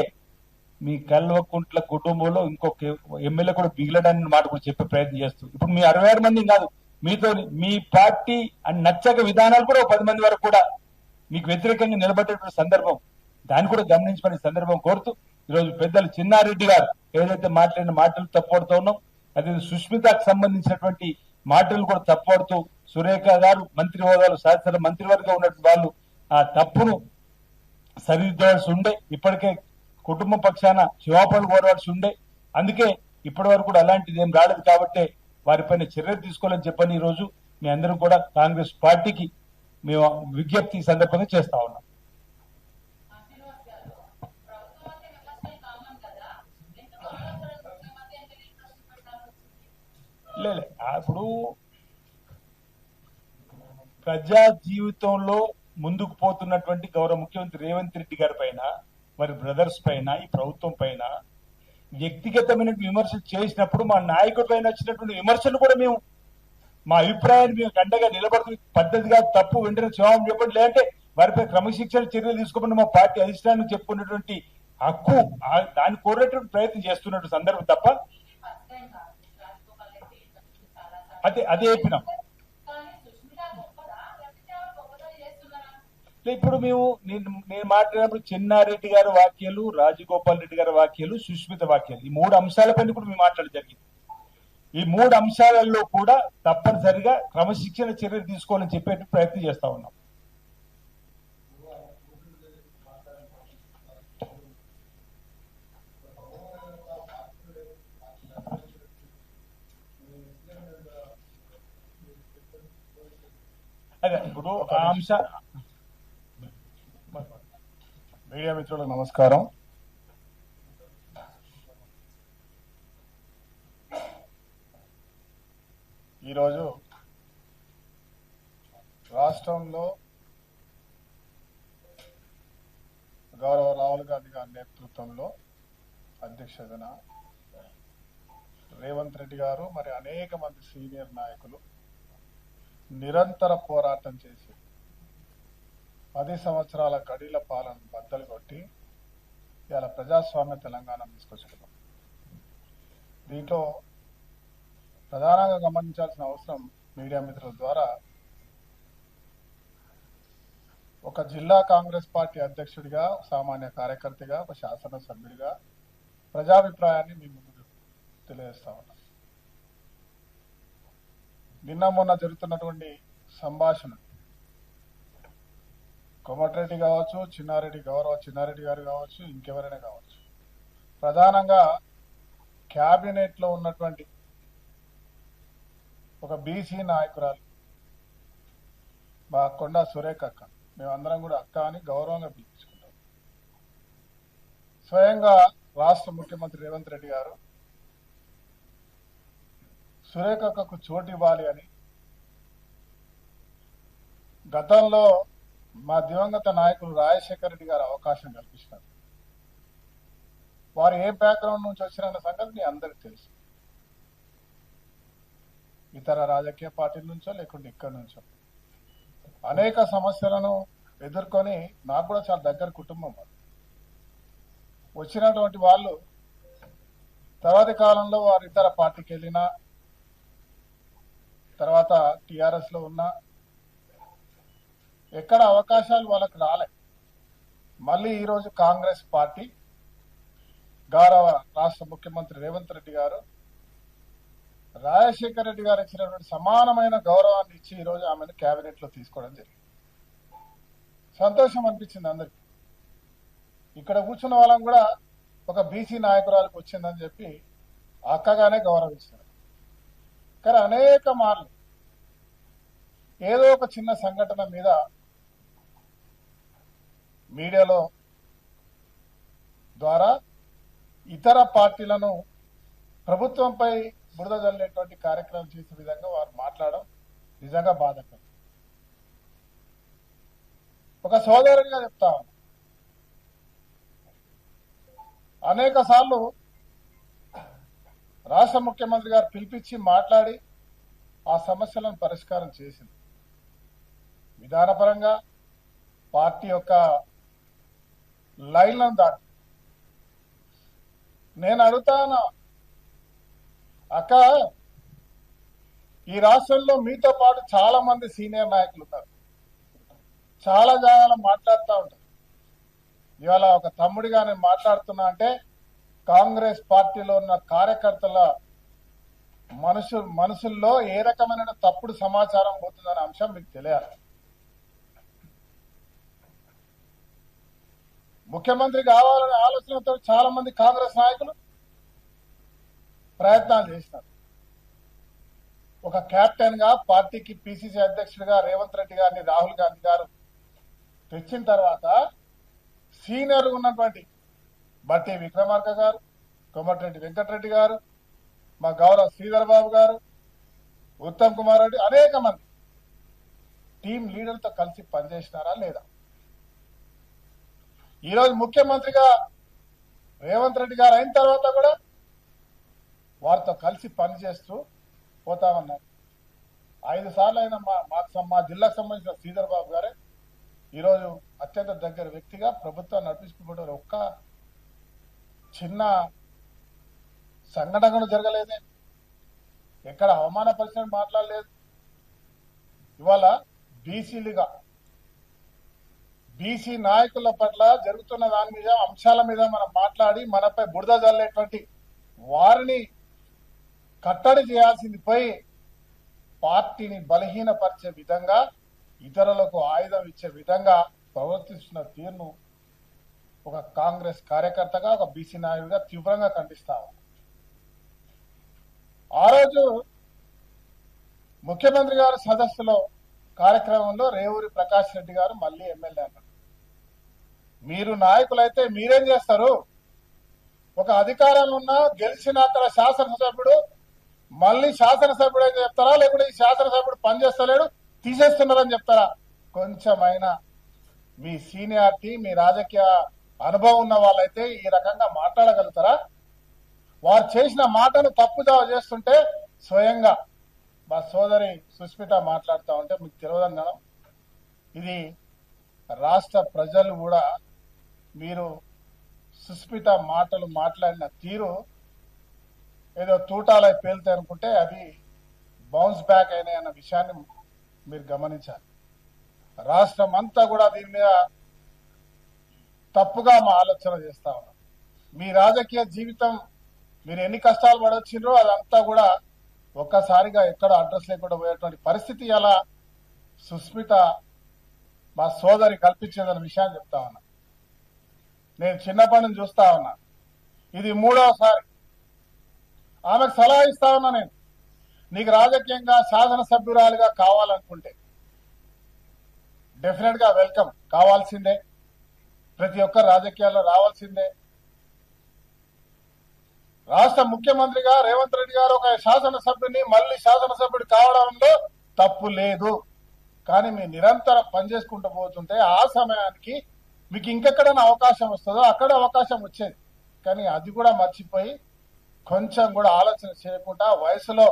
మీ కల్వకుంట్ల కుటుంబంలో ఇంకొక ఎమ్మెల్యే కూడా మిగిలడానికి మాట కూడా చెప్పే ప్రయత్నం చేస్తూ, ఇప్పుడు మీ 66 మంది కాదు, మీతో మీ పార్టీ అని నచ్చక విధానాలు కూడా 10 మంది వరకు కూడా మీకు వ్యతిరేకంగా నిలబడేటువంటి సందర్భం, దాన్ని కూడా గమనించమని సందర్భం కోరుతూ, ఈరోజు పెద్దలు చిన్నారెడ్డి గారు ఏదైతే మాట్లాడిన మాటలు తప్పుపడుతూ ఉన్నాం, అదే సుష్మితకు సంబంధించినటువంటి మాటలు కూడా తప్పుపడుతూ, సురేఖ గారు మంత్రి హోదాలో శాసన మంత్రివర్గం ఉన్నటువంటి వాళ్ళు ఆ తప్పును సరిదిద్దవలసి ఉండే, ఇప్పటికే కుటుంబ పక్షాన క్షమాపణలు కోరవలసి ఉండే, అందుకే ఇప్పటి వరకు కూడా అలాంటిది ఏం రాలేదు కాబట్టి వారిపైన చర్యలు తీసుకోవాలని చెప్పని ఈ రోజు మీ అందరం కూడా కాంగ్రెస్ పార్టీకి మేము విజ్ఞప్తి ఈ సందర్భంగా చేస్తా ఉన్నాం. లేదు, ఇప్పుడు ప్రజా జీవితంలో ముందుకు పోతున్నటువంటి గౌరవ ముఖ్యమంత్రి రేవంత్ రెడ్డి గారి పైన, వారి బ్రదర్స్ పైన, ఈ ప్రభుత్వం పైన వ్యక్తిగతమైన విమర్శలు చేసినప్పుడు మా నాయకుడి పైన వచ్చినటువంటి విమర్శలు కూడా మేము మా అభిప్రాయాన్ని మేము అండగా నిలబడుతున్న పద్ధతిగా తప్పు వెంటనే క్షమాపణ చెప్పండి, లేదంటే వారిపై క్రమశిక్షణ చర్యలు తీసుకోమని మా పార్టీ అధిష్టానం చెప్పుకున్నటువంటి హక్కు దాన్ని కోరేటువంటి ప్రయత్నం చేస్తున్నట్టు సందర్భం తప్ప అదే చెప్పినాం. ఇప్పుడు నేను మాట్లాడినప్పుడు చిన్నారెడ్డి గారి వ్యాఖ్యలు, రాజగోపాల్ రెడ్డి గారి వ్యాఖ్యలు, సుష్మిత వ్యాఖ్యలు, ఈ 3 అంశాలపైన కూడా మేము మాట్లాడడం జరిగింది. ఈ 3 అంశాలలో కూడా తప్పనిసరిగా క్రమశిక్షణ చర్యలు తీసుకోవాలని చెప్పే ప్రయత్నం చేస్తా ఉన్నాం. అదే ఇప్పుడు ఆ అంశ మీడియా మిత్రులకు నమస్కారం. ఈరోజు రాష్ట్రంలో గౌరవ రాహుల్ గాంధీ గారి నేతృత్వంలో అధ్యక్షతన రేవంత్ రెడ్డి గారు మరి అనేక మంది సీనియర్ నాయకులు నిరంతర పోరాటం చేసి 10 సంవత్సరాల గడిల పాలన బద్దలు కొట్టి ఇవాళ ప్రజాస్వామ్య తెలంగాణ తీసుకొచ్చుకున్నాం. దీంట్లో ప్రధానంగా గమనించాల్సిన అవసరం మీడియా మిత్రుల ద్వారా ఒక జిల్లా కాంగ్రెస్ పార్టీ అధ్యక్షుడిగా, సామాన్య కార్యకర్తగా, ఒక శాసనసభ్యుడిగా ప్రజాభిప్రాయాన్ని మీ ముందు తెలియజేస్తా ఉన్నాం. నిన్న మొన్న జరుగుతున్నటువంటి సంభాషణ కోమటిరెడ్డి కావచ్చు, చిన్నారెడ్డి గారు కావచ్చు, ఇంకెవరైనా కావచ్చు, ప్రధానంగా క్యాబినెట్ లో ఉన్నటువంటి ఒక బీసీ నాయకురాలు మా కొండా సురేఖ అక్క, మేమందరం కూడా అక్క అని గౌరవంగా పిలుచుకుంటాం. స్వయంగా రాష్ట్ర ముఖ్యమంత్రి రేవంత్ రెడ్డి గారు సురేఖ అక్కకు చోటు ఇవ్వాలి అని గతంలో మా దివంగత నాయకులు రాజశేఖర రెడ్డి గారు అవకాశం కల్పించినారు. వారు ఏ బ్యాక్గ్రౌండ్ నుంచి వచ్చిరన్న సంగతి మీ అందరికి తెలుసు. ఇతర రాజకీయ పార్టీల నుంచో లేకుంటే ఇక్కడి నుంచో అనేక సమస్యలను ఎదుర్కొని, నాకు కూడా చాలా దగ్గర కుటుంబం వచ్చినటువంటి వాళ్ళు తర్వాతి కాలంలో వారు ఇతర పార్టీకి వెళ్ళిన తర్వాత టిఆర్ఎస్ లో ఉన్న ఎక్కడ అవకాశాలు వాళ్ళకు రాలే. మళ్ళీ ఈరోజు కాంగ్రెస్ పార్టీ గౌరవ రాష్ట్ర ముఖ్యమంత్రి రేవంత్ రెడ్డి గారు రాజశేఖర రెడ్డి గారు ఇచ్చినటువంటి సమానమైన గౌరవాన్ని ఇచ్చి ఈరోజు ఆమెను కేబినెట్ లో తీసుకోవడం జరిగింది. సంతోషం అనిపించింది అందరికి. ఇక్కడ కూర్చున్న వాళ్ళం కూడా ఒక బీసీ నాయకురాలకు వచ్చిందని చెప్పి అక్కగానే గౌరవిస్తున్నారు. కానీ అనేక మార్లు ఏదో ఒక చిన్న సంఘటన మీద మీడియాలో ద్వారా ఇతర పార్టీలను ప్రభుత్వంపై బురద జల్లేటువంటి కార్యక్రమం చేసే విధంగా వారు మాట్లాడడం నిజంగా బాధాకరం. ఒక సోదరుడిగా చెప్తా ఉన్నా, అనేక సార్లు రాష్ట్ర ముఖ్యమంత్రి గారు పిలిపించి మాట్లాడి ఆ సమస్యలను పరిష్కారం చేసింది. విధానపరంగా పార్టీ యొక్క లైన్లను దాటి నేను అడుగుతాను, అక్క ఈ రాష్ట్రంలో మీతో పాటు చాలా మంది సీనియర్ నాయకులు ఉన్నారు, చాలా జాగాలో మాట్లాడుతూ ఉంటారు. ఇవాళ ఒక తమ్ముడిగా నేను మాట్లాడుతున్నా అంటే కాంగ్రెస్ పార్టీలో ఉన్న కార్యకర్తల మనసుల్లో ఏ రకమైన తప్పుడు సమాచారం పోతుందనే అంశం మీకు తెలియాలి. ముఖ్యమంత్రి కావాలనే ఆలోచనతో చాలా మంది కాంగ్రెస్ నాయకులు ప్రయత్నాలు చేసినారు. ఒక కెప్టెన్ గా పార్టీకి పిసిసి అధ్యక్షుడిగా రేవంత్ రెడ్డి గారిని రాహుల్ గాంధీ గారు తెచ్చిన తర్వాత సీనియర్ ఉన్నటువంటి బట్టి విక్రమార్క గారు, కోమటిరెడ్డి వెంకటరెడ్డి గారు, మా గౌరవ శ్రీధర్ బాబు గారు, ఉత్తమ్ కుమార్ రెడ్డి, అనేక మంది టీం లీడర్తో కలిసి పనిచేసినారా లేదా? ఈరోజు ముఖ్యమంత్రిగా రేవంత్ రెడ్డి గారు అయిన తర్వాత కూడా వారితో కలిసి పనిచేస్తూ పోతామన్నారు. 5 సార్లు అయిన మా జిల్లాకు సంబంధించిన శ్రీధర్ బాబు గారే ఈరోజు అత్యంత దగ్గర వ్యక్తిగా ప్రభుత్వాన్ని నడిపించుకుంటారు. ఒక్క చిన్న సంఘటన జరగలేదే, ఎక్కడ అవమానపరిచిన మాట్లాడలేదు. ఇవాళ బీసీలుగా బీసీ నాయకుల పట్ల జరుగుతున్న దాని మీద అంశాల మీద మనం మాట్లాడి మనపై బురద జల్లేటువంటి వారిని కట్టడి చేయాల్సింది పోయి పార్టీని బలహీనపరిచే విధంగా, ఇతరులకు ఆయుధం ఇచ్చే విధంగా ప్రవర్తిస్తున్న తీరును ఒక కాంగ్రెస్ కార్యకర్తగా, ఒక బీసీ నాయకుడిగా తీవ్రంగా ఖండిస్తాము. ఆ రోజు ముఖ్యమంత్రి గారి సదస్సులో కార్యక్రమంలో రేవూరి ప్రకాష్ రెడ్డి గారు మళ్ళీ ఎమ్మెల్యే అన్నారు. మీరు నాయకులైతే మీరేం చేస్తారు? ఒక అధికారంలో ఉన్న గెలిచిన అక్కడ శాసనసభ్యుడు మళ్ళీ శాసనసభ్యుడు అయితే చెప్తారా, లేకుంటే ఈ శాసనసభ్యుడు పనిచేస్తలేడు తీసేస్తున్నారని చెప్తారా? కొంచెమైనా మీ సీనియారిటీ, మీ రాజకీయ అనుభవం ఉన్న వాళ్ళైతే ఈ రకంగా మాట్లాడగలుగుతారా? వారు చేసిన మాటను తప్పుదావ చేస్తుంటే స్వయంగా మా సోదరి సుస్మిత మాట్లాడుతూ ఉంటే మీకు తెలియదన్నాను. ఇది రాష్ట్ర ప్రజలు కూడా మీరు సుస్మిత మాటలు మాట్లాడిన తీరు ఏదో తూటాలై పేలుతాయి అనుకుంటే అవి బౌన్స్ బ్యాక్ అయినాయి అన్న విషయాన్ని మీరు గమనించాలి. రాష్ట్రం అంతా కూడా దీని మీద తప్పుగా మా ఆలోచన చేస్తా ఉన్నాం. మీ రాజకీయ జీవితం మీరు ఎన్ని కష్టాలు పడొచ్చిండ్రో అదంతా కూడా ఒక్కసారిగా ఎక్కడ అడ్రస్ లేకుండా పోయేటువంటి పరిస్థితి ఎలా సుస్మిత మా సోదరి కల్పించేదన్న విషయాన్ని చెప్తా ఉన్నా. నేను చిన్నప్పటి నుంచి చూస్తా ఉన్నా, ఇది 3వసారి ఆమెకు సలహా ఇస్తా ఉన్నా. నేను నీకు రాజకీయంగా శాసనసభ్యురాలుగా కావాలనుకుంటే డెఫినెట్ గా వెల్కమ్, కావాల్సిందే, ప్రతి ఒక్క రాజకీయాల్లో రావాల్సిందే. రాష్ట్ర ముఖ్యమంత్రిగా రేవంత్ రెడ్డి గారు ఒక శాసనసభ్యుని మళ్ళీ శాసనసభ్యుడు కావడంలో తప్పు లేదు. కానీ మీరు నిరంతరం పనిచేసుకుంటూ పోతుంటే ఆ సమయానికి మీకు ఇంకెక్కడైనా అవకాశం వస్తుందో అక్కడ అవకాశం వచ్చేది. కానీ అది కూడా మర్చిపోయి కొంచెం కూడా ఆలోచన చేయకుండా వయసులో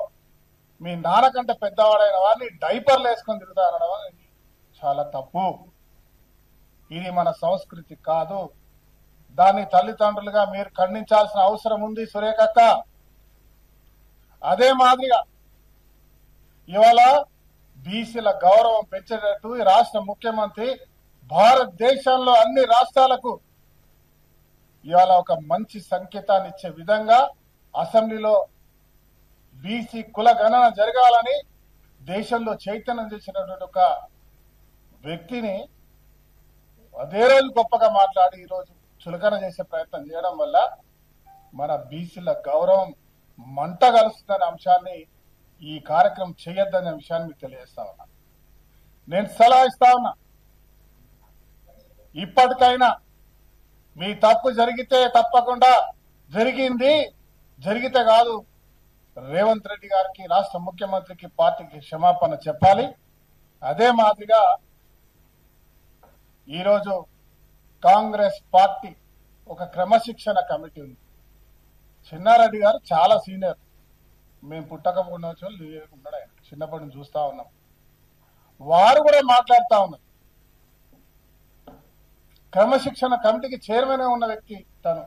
మీ నాన్నకంటే పెద్దవాడైన వారిని డైపర్లు వేసుకొని తిరుగుతా అనడం చాలా తప్పు. ఇది మన సంస్కృతి కాదు. దాన్ని తల్లిదండ్రులుగా మీరు ఖండించాల్సిన అవసరం ఉంది సురేఖక్క. అదే మాదిరిగా ఇవాళ బీసీల గౌరవం పెంచేటట్టు ఈ రాష్ట్ర ముఖ్యమంత్రి భారతదేశంలో అన్ని రాష్ట్రాలకు ఇవాళ ఒక మంచి సంకేతాన్ని ఇచ్చే విధంగా అసెంబ్లీలో బీసీ కుల గణన జరగాలని దేశంలో చైతన్యం చేసినటువంటి ఒక వ్యక్తిని అదే రోజు గొప్పగా మాట్లాడి ఈరోజు చులకన చేసే ప్రయత్నం చేయడం వల్ల మన బీసీల గౌరవం మంట కలుస్తుందనే అంశాన్ని ఈ కార్యక్రమం చేయొద్దనే విషయాన్ని మీకు తెలియజేస్తా ఉన్నా. నేను సలహా ఇస్తా ఉన్నా, ఇప్పటికైనా మీ తప్పు జరిగితే తప్పకుండా జరిగితే కాదు రేవంత్ రెడ్డి గారికి, రాష్ట్ర ముఖ్యమంత్రికి, పార్టీకి క్షమాపణ చెప్పాలి. అదే మాదిరిగా ఈరోజు కాంగ్రెస్ పార్టీ ఒక క్రమశిక్షణ కమిటీ ఉంది. చిన్నారెడ్డి గారు చాలా సీనియర్, మేము పుట్టకపోయిన ఉన్నాడు ఆయన, చిన్నప్పటి నుంచి చూస్తా ఉన్నాం. వారు కూడా మాట్లాడుతా ఉన్నారు. క్రమశిక్షణ కమిటీకి చైర్మన్ ఉన్న వ్యక్తి తను.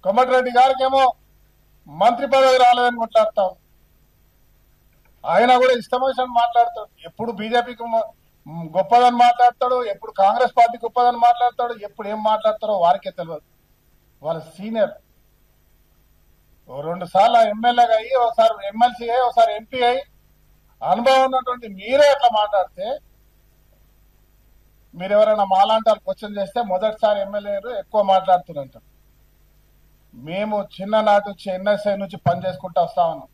కోమటిరెడ్డి గారికి ఏమో మంత్రి పదవి రాలేదని మాట్లాడతాం. ఆయన కూడా ఇష్టం వచ్చినట్టు మాట్లాడతాడు. ఎప్పుడు బీజేపీకి గొప్పదని మాట్లాడతాడు, ఎప్పుడు కాంగ్రెస్ పార్టీ గొప్పదని మాట్లాడతాడు, ఎప్పుడు ఏం మాట్లాడతారో వారికే తెలియదు. వాళ్ళ సీనియర్ 2 సార్లు ఎమ్మెల్యేగా అయ్యి, ఒకసారి ఎమ్మెల్సీ అయ్యి, ఒకసారి ఎంపీ అయ్యి అనుభవం ఉన్నటువంటి మీరే అట్లా మాట్లాడితే, మీరు ఎవరైనా మాలాంటి వాళ్ళు క్వశ్చన్ చేస్తే మొదటిసారి ఎమ్మెల్యేలు ఎక్కువ మాట్లాడుతున్నారు. మేము చిన్ననాటి నుంచి ఎన్ఎస్ఐ నుంచి పనిచేసుకుంటూ వస్తా ఉన్నాం.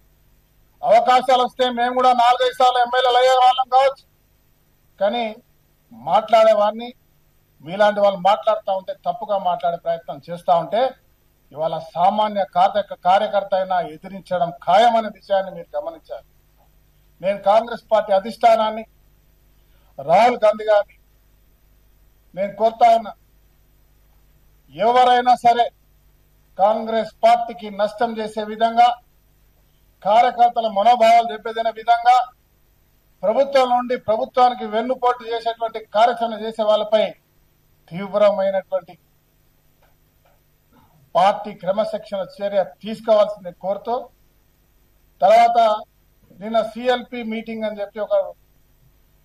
అవకాశాలు వస్తే మేము కూడా 4-5 సార్లు ఎమ్మెల్యేలు అయ్యే వాళ్ళం కావచ్చు. కానీ మాట్లాడేవాడిని మీలాంటి వాళ్ళు మాట్లాడుతూ ఉంటే, తప్పుగా మాట్లాడే ప్రయత్నం చేస్తూ ఉంటే, ఇవాళ సామాన్య కార్యకర్త అయినా ఎదిరించడం ఖాయమనే విషయాన్ని మీరు గమనించాలి. నేను కాంగ్రెస్ పార్టీ అధిష్టానాన్ని, రాహుల్ గాంధీ గారిని నేను కోరుతా ఉన్నా, ఎవరైనా సరే కాంగ్రెస్ పార్టీకి నష్టం చేసే విధంగా, కార్యకర్తల మనోభావాలు దెబ్బతినే విధంగా, ప్రభుత్వం నుండి ప్రభుత్వానికి వెన్నుపోటు చేసేటువంటి కార్యాచరణ చేసే వాళ్ళపై తీవ్రమైనటువంటి పార్టీ క్రమశిక్షణ చర్య తీసుకోవాల్సింది కోరుతూ, తర్వాత నిన్న సిఎల్పి మీటింగ్ అని చెప్పి ఒక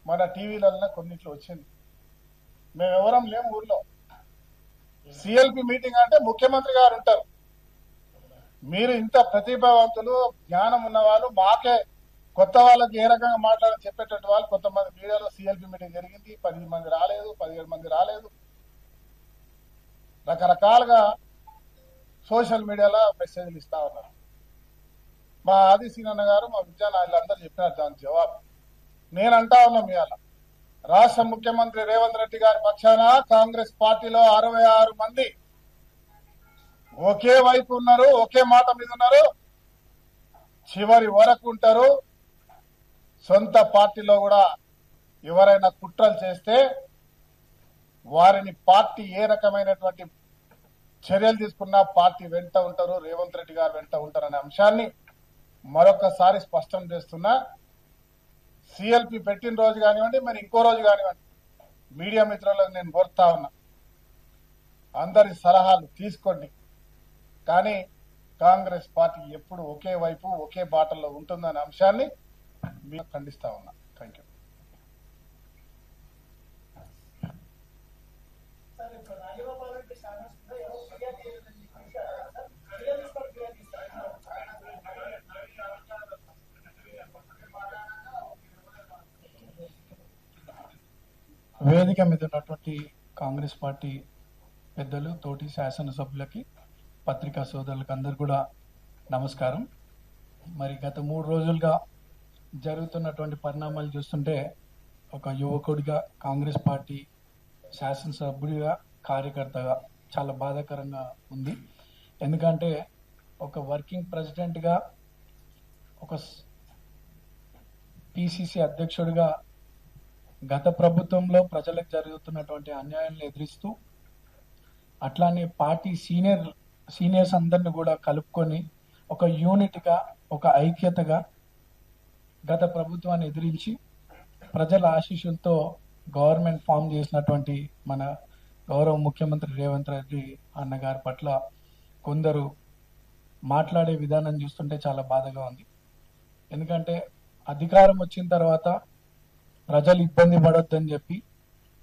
మన టీవీలలో కొన్నిట్లో వచ్చింది. మేము ఎవరం లేము ఊర్లో. సిఎల్పి మీటింగ్ అంటే ముఖ్యమంత్రి గారు ఉంటారు. మీరు ఇంత ప్రతిభావంతులు, జ్ఞానం ఉన్నవాళ్ళు, మాకే కొత్త వాళ్ళకి ఏ రకంగా మాట్లాడాలని చెప్పేటట్టు వాళ్ళు కొంతమంది మీడియాలో సిఎల్పి మీటింగ్ జరిగింది, 10 మంది రాలేదు, 17 మంది రాలేదు, రకరకాలుగా సోషల్ మీడియాలో మెసేజ్లు ఇస్తా ఉన్నారు. మా ఆది సీనన్న గారు, మా విద్యానాయులందరూ చెప్పినారు దాని జవాబు. నేను అంటా ఉన్నా, ఇవాళ రాష్ట్ర ముఖ్యమంత్రి రేవంత్ రెడ్డి గారి పక్షాన కాంగ్రెస్ పార్టీలో 66 మంది ఒకే వైపు ఉన్నారు, ఒకే మాట మీద ఉన్నారు, చివరి వరకు ఉంటారు. సొంత పార్టీలో కూడా ఎవరైనా కుట్రలు చేస్తే వారిని పార్టీ ఏ రకమైనటువంటి చర్యలు తీసుకున్నా పార్టీ వెంట ఉంటారు, రేవంత్ రెడ్డి గారు వెంట ఉంటారనే అంశాన్ని మరొకసారి స్పష్టం చేస్తున్నా. సిఎల్పి పెట్టిన రోజు కానివ్వండి, మరి ఇంకో రోజు కానివ్వండి, మీడియా మిత్రులకు నేను కోరుతా ఉన్నా, అందరి సలహాలు తీసుకోండి. కానీ కాంగ్రెస్ పార్టీ ఎప్పుడు ఒకే వైపు, ఒకే బాటల్లో ఉంటుందనే అంశాన్ని మేము ఖండిస్తా ఉన్నా. Thank you. వేదిక మీద ఉన్నటువంటి కాంగ్రెస్ పార్టీ పెద్దలు, తోటి శాసనసభ్యులకి, పత్రికా సోదరులకు అందరు కూడా నమస్కారం. మరి గత 3 రోజులుగా జరుగుతున్నటువంటి పరిణామాలు చూస్తుంటే, ఒక యువకుడిగా, కాంగ్రెస్ పార్టీ శాసనసభ్యుడిగా, కార్యకర్తగా చాలా బాధాకరంగా ఉంది. ఎందుకంటే ఒక వర్కింగ్ ప్రెసిడెంట్గా, ఒక పిసిసి అధ్యక్షుడిగా గత ప్రభుత్వంలో ప్రజలకు జరుగుతున్నటువంటి అన్యాయాలను ఎదిరిస్తూ, అట్లానే పార్టీ సీనియర్స్ అందరిని కూడా కలుపుకొని ఒక యూనిట్గా, ఒక ఐక్యతగా గత ప్రభుత్వాన్ని ఎదిరించి ప్రజల ఆశీస్సులతో గవర్నమెంట్ ఫామ్ చేసినటువంటి మన గౌరవ ముఖ్యమంత్రి రేవంత్ రెడ్డి అన్నగారి పట్ల కొందరు మాట్లాడే విధానం చూస్తుంటే చాలా బాధగా ఉంది. ఎందుకంటే అధికారం వచ్చిన తర్వాత ప్రజలు ఇబ్బంది పడొద్దని చెప్పి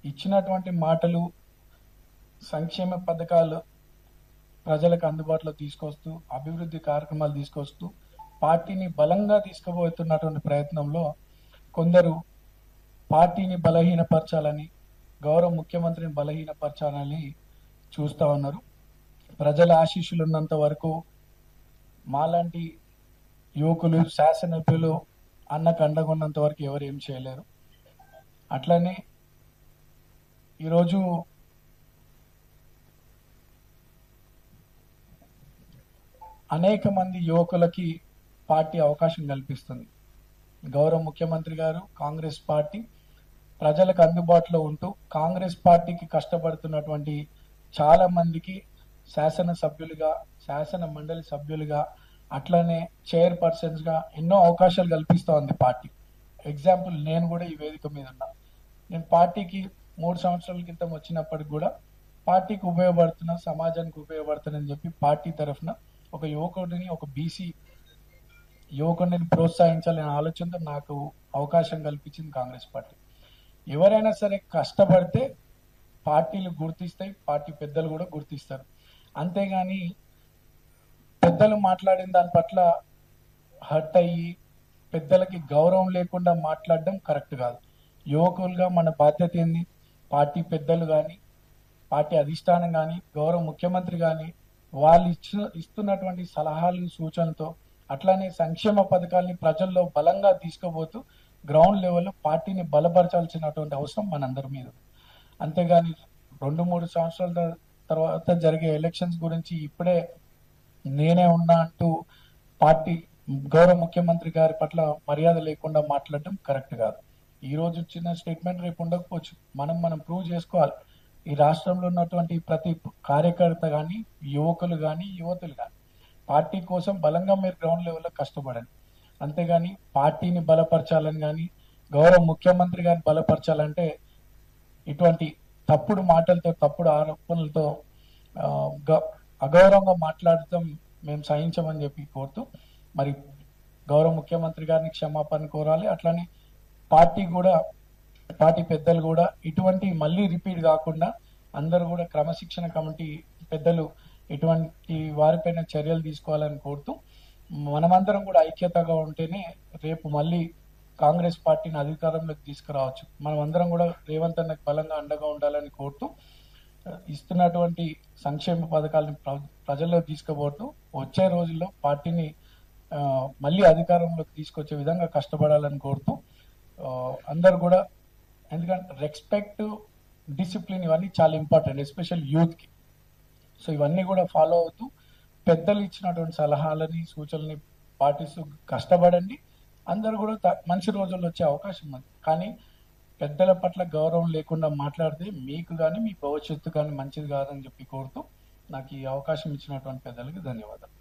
ఇచ్చినటువంటి మాటలు సంక్షేమ పథకాలు ప్రజలకు అందుబాటులో తీసుకొస్తూ అభివృద్ధి కార్యక్రమాలు తీసుకొస్తూ పార్టీని బలంగా తీసుకుపోతున్నటువంటి ప్రయత్నంలో కొందరు పార్టీని బలహీనపరచాలని, గౌరవ ముఖ్యమంత్రిని బలహీనపరచాలని చూస్తా ఉన్నారు. ప్రజల ఆశీస్సులు ఉన్నంత వరకు మాలాంటి యువకులు, శాసనసభ్యులు అన్నకు అండగా ఉన్నంత వరకు ఎవరు ఏం చేయలేరు. అట్లనే ఈరోజు అనేక మంది యువకులకి పార్టీ అవకాశం కల్పిస్తుంది. గౌరవ ముఖ్యమంత్రి గారు, కాంగ్రెస్ పార్టీ ప్రజలకు అందుబాటులో ఉంటూ కాంగ్రెస్ పార్టీకి కష్టపడుతున్నటువంటి చాలా మందికి శాసనసభ్యులుగా, శాసన మండలి సభ్యులుగా, అట్లనే చైర్పర్సన్స్ గా ఎన్నో అవకాశాలు కల్పిస్తూ ఉంది పార్టీ. ఎగ్జాంపుల్, నేను కూడా ఈ వేదిక మీద ఉన్నా. నేను పార్టీకి 3 సంవత్సరాల క్రితం వచ్చినప్పటికి కూడా పార్టీకి ఉపయోగపడుతున్నా, సమాజానికి ఉపయోగపడుతున్నా చెప్పి పార్టీ తరఫున ఒక యువకుడిని, ఒక బీసీ యువకుడిని ప్రోత్సహించాలనే ఆలోచనతో నాకు అవకాశం కల్పించింది కాంగ్రెస్ పార్టీ. ఎవరైనా సరే కష్టపడితే పార్టీలు గుర్తిస్తాయి, పార్టీ పెద్దలు కూడా గుర్తిస్తారు. అంతేగాని పెద్దలు మాట్లాడిన దాని పట్ల హర్ట్ అయ్యి పెద్దలకి గౌరవం లేకుండా మాట్లాడడం కరెక్ట్ కాదు. యువకులుగా మన బాధ్యత ఏంది? పార్టీ పెద్దలు కానీ, పార్టీ అధిష్టానం కానీ, గౌరవ ముఖ్యమంత్రి కానీ వాళ్ళు ఇస్తున్నటువంటి సలహాలు, సూచనలతో అట్లానే సంక్షేమ పథకాల్ని ప్రజల్లో బలంగా తీసుకుపోతూ గ్రౌండ్ లెవెల్లో పార్టీని బలపరచాల్సినటువంటి అవసరం మనందరి మీద. అంతేగాని 2-3 సంవత్సరాల తర్వాత జరిగే ఎలక్షన్స్ గురించి ఇప్పుడే నేనే ఉన్నా అంటూ పార్టీ గౌరవ ముఖ్యమంత్రి గారి పట్ల మర్యాద లేకుండా మాట్లాడడం కరెక్ట్ కాదు. ఈ రోజు ఇచ్చిన స్టేట్మెంట్ రేపు ఉండకపోవచ్చు. మనం ప్రూవ్ చేసుకోవాలి. ఈ రాష్ట్రంలో ఉన్నటువంటి ప్రతి కార్యకర్త కానీ, యువకులు కానీ, యువతులు కానీ పార్టీ కోసం బలంగా మీరు గ్రౌండ్ లెవెల్లో కష్టపడండి. అంతేగాని పార్టీని బలపరచాలని కానీ, గౌరవ ముఖ్యమంత్రి గారిని బలపరచాలంటే ఇటువంటి తప్పుడు మాటలతో, తప్పుడు ఆరోపణలతో అగౌరవంగా మాట్లాడటం మేము సహించమని చెప్పి కోరుతూ, మరి గౌరవ ముఖ్యమంత్రి గారిని క్షమాపణ కోరాలి. అట్లానే పార్టీ పెద్దలు కూడా ఇటువంటి మళ్ళీ రిపీట్ కాకుండా అందరూ కూడా క్రమశిక్షణ కమిటీ పెద్దలు ఇటువంటి వారిపైన చర్యలు తీసుకోవాలని కోరుతూ, మనమందరం కూడా ఐక్యతగా ఉంటేనే రేపు మళ్ళీ కాంగ్రెస్ పార్టీని అధికారంలోకి తీసుకురావచ్చు. మనమందరం కూడా రేవంత్ అన్నకు బలంగా అండగా ఉండాలని కోరుతూ, ఇస్తున్నటువంటి సంక్షేమ పథకాలను ప్రజల్లో తీసుకుపోతూ వచ్చే రోజుల్లో పార్టీని మళ్ళీ అధికారంలోకి తీసుకొచ్చే విధంగా కష్టపడాలని కోరుతూ, అందరు కూడా, ఎందుకంటే రెస్పెక్ట్, డిసిప్లిన్ ఇవన్నీ చాలా ఇంపార్టెంట్, ఎస్పెషల్ యూత్కి. సో ఇవన్నీ కూడా ఫాలో అవుతూ పెద్దలు ఇచ్చినటువంటి సలహాలని, సూచనల్ని పాటిస్తూ కష్టపడండి. అందరూ కూడా మంచి రోజుల్లో వచ్చే అవకాశం ఉంది. కానీ పెద్దల పట్ల గౌరవం లేకుండా మాట్లాడితే మీకు కానీ, మీ భవిష్యత్తు కానీ మంచిది కాదని చెప్పి కోరుతూ, నాకు ఈ అవకాశం ఇచ్చినటువంటి పెద్దలకి ధన్యవాదాలు.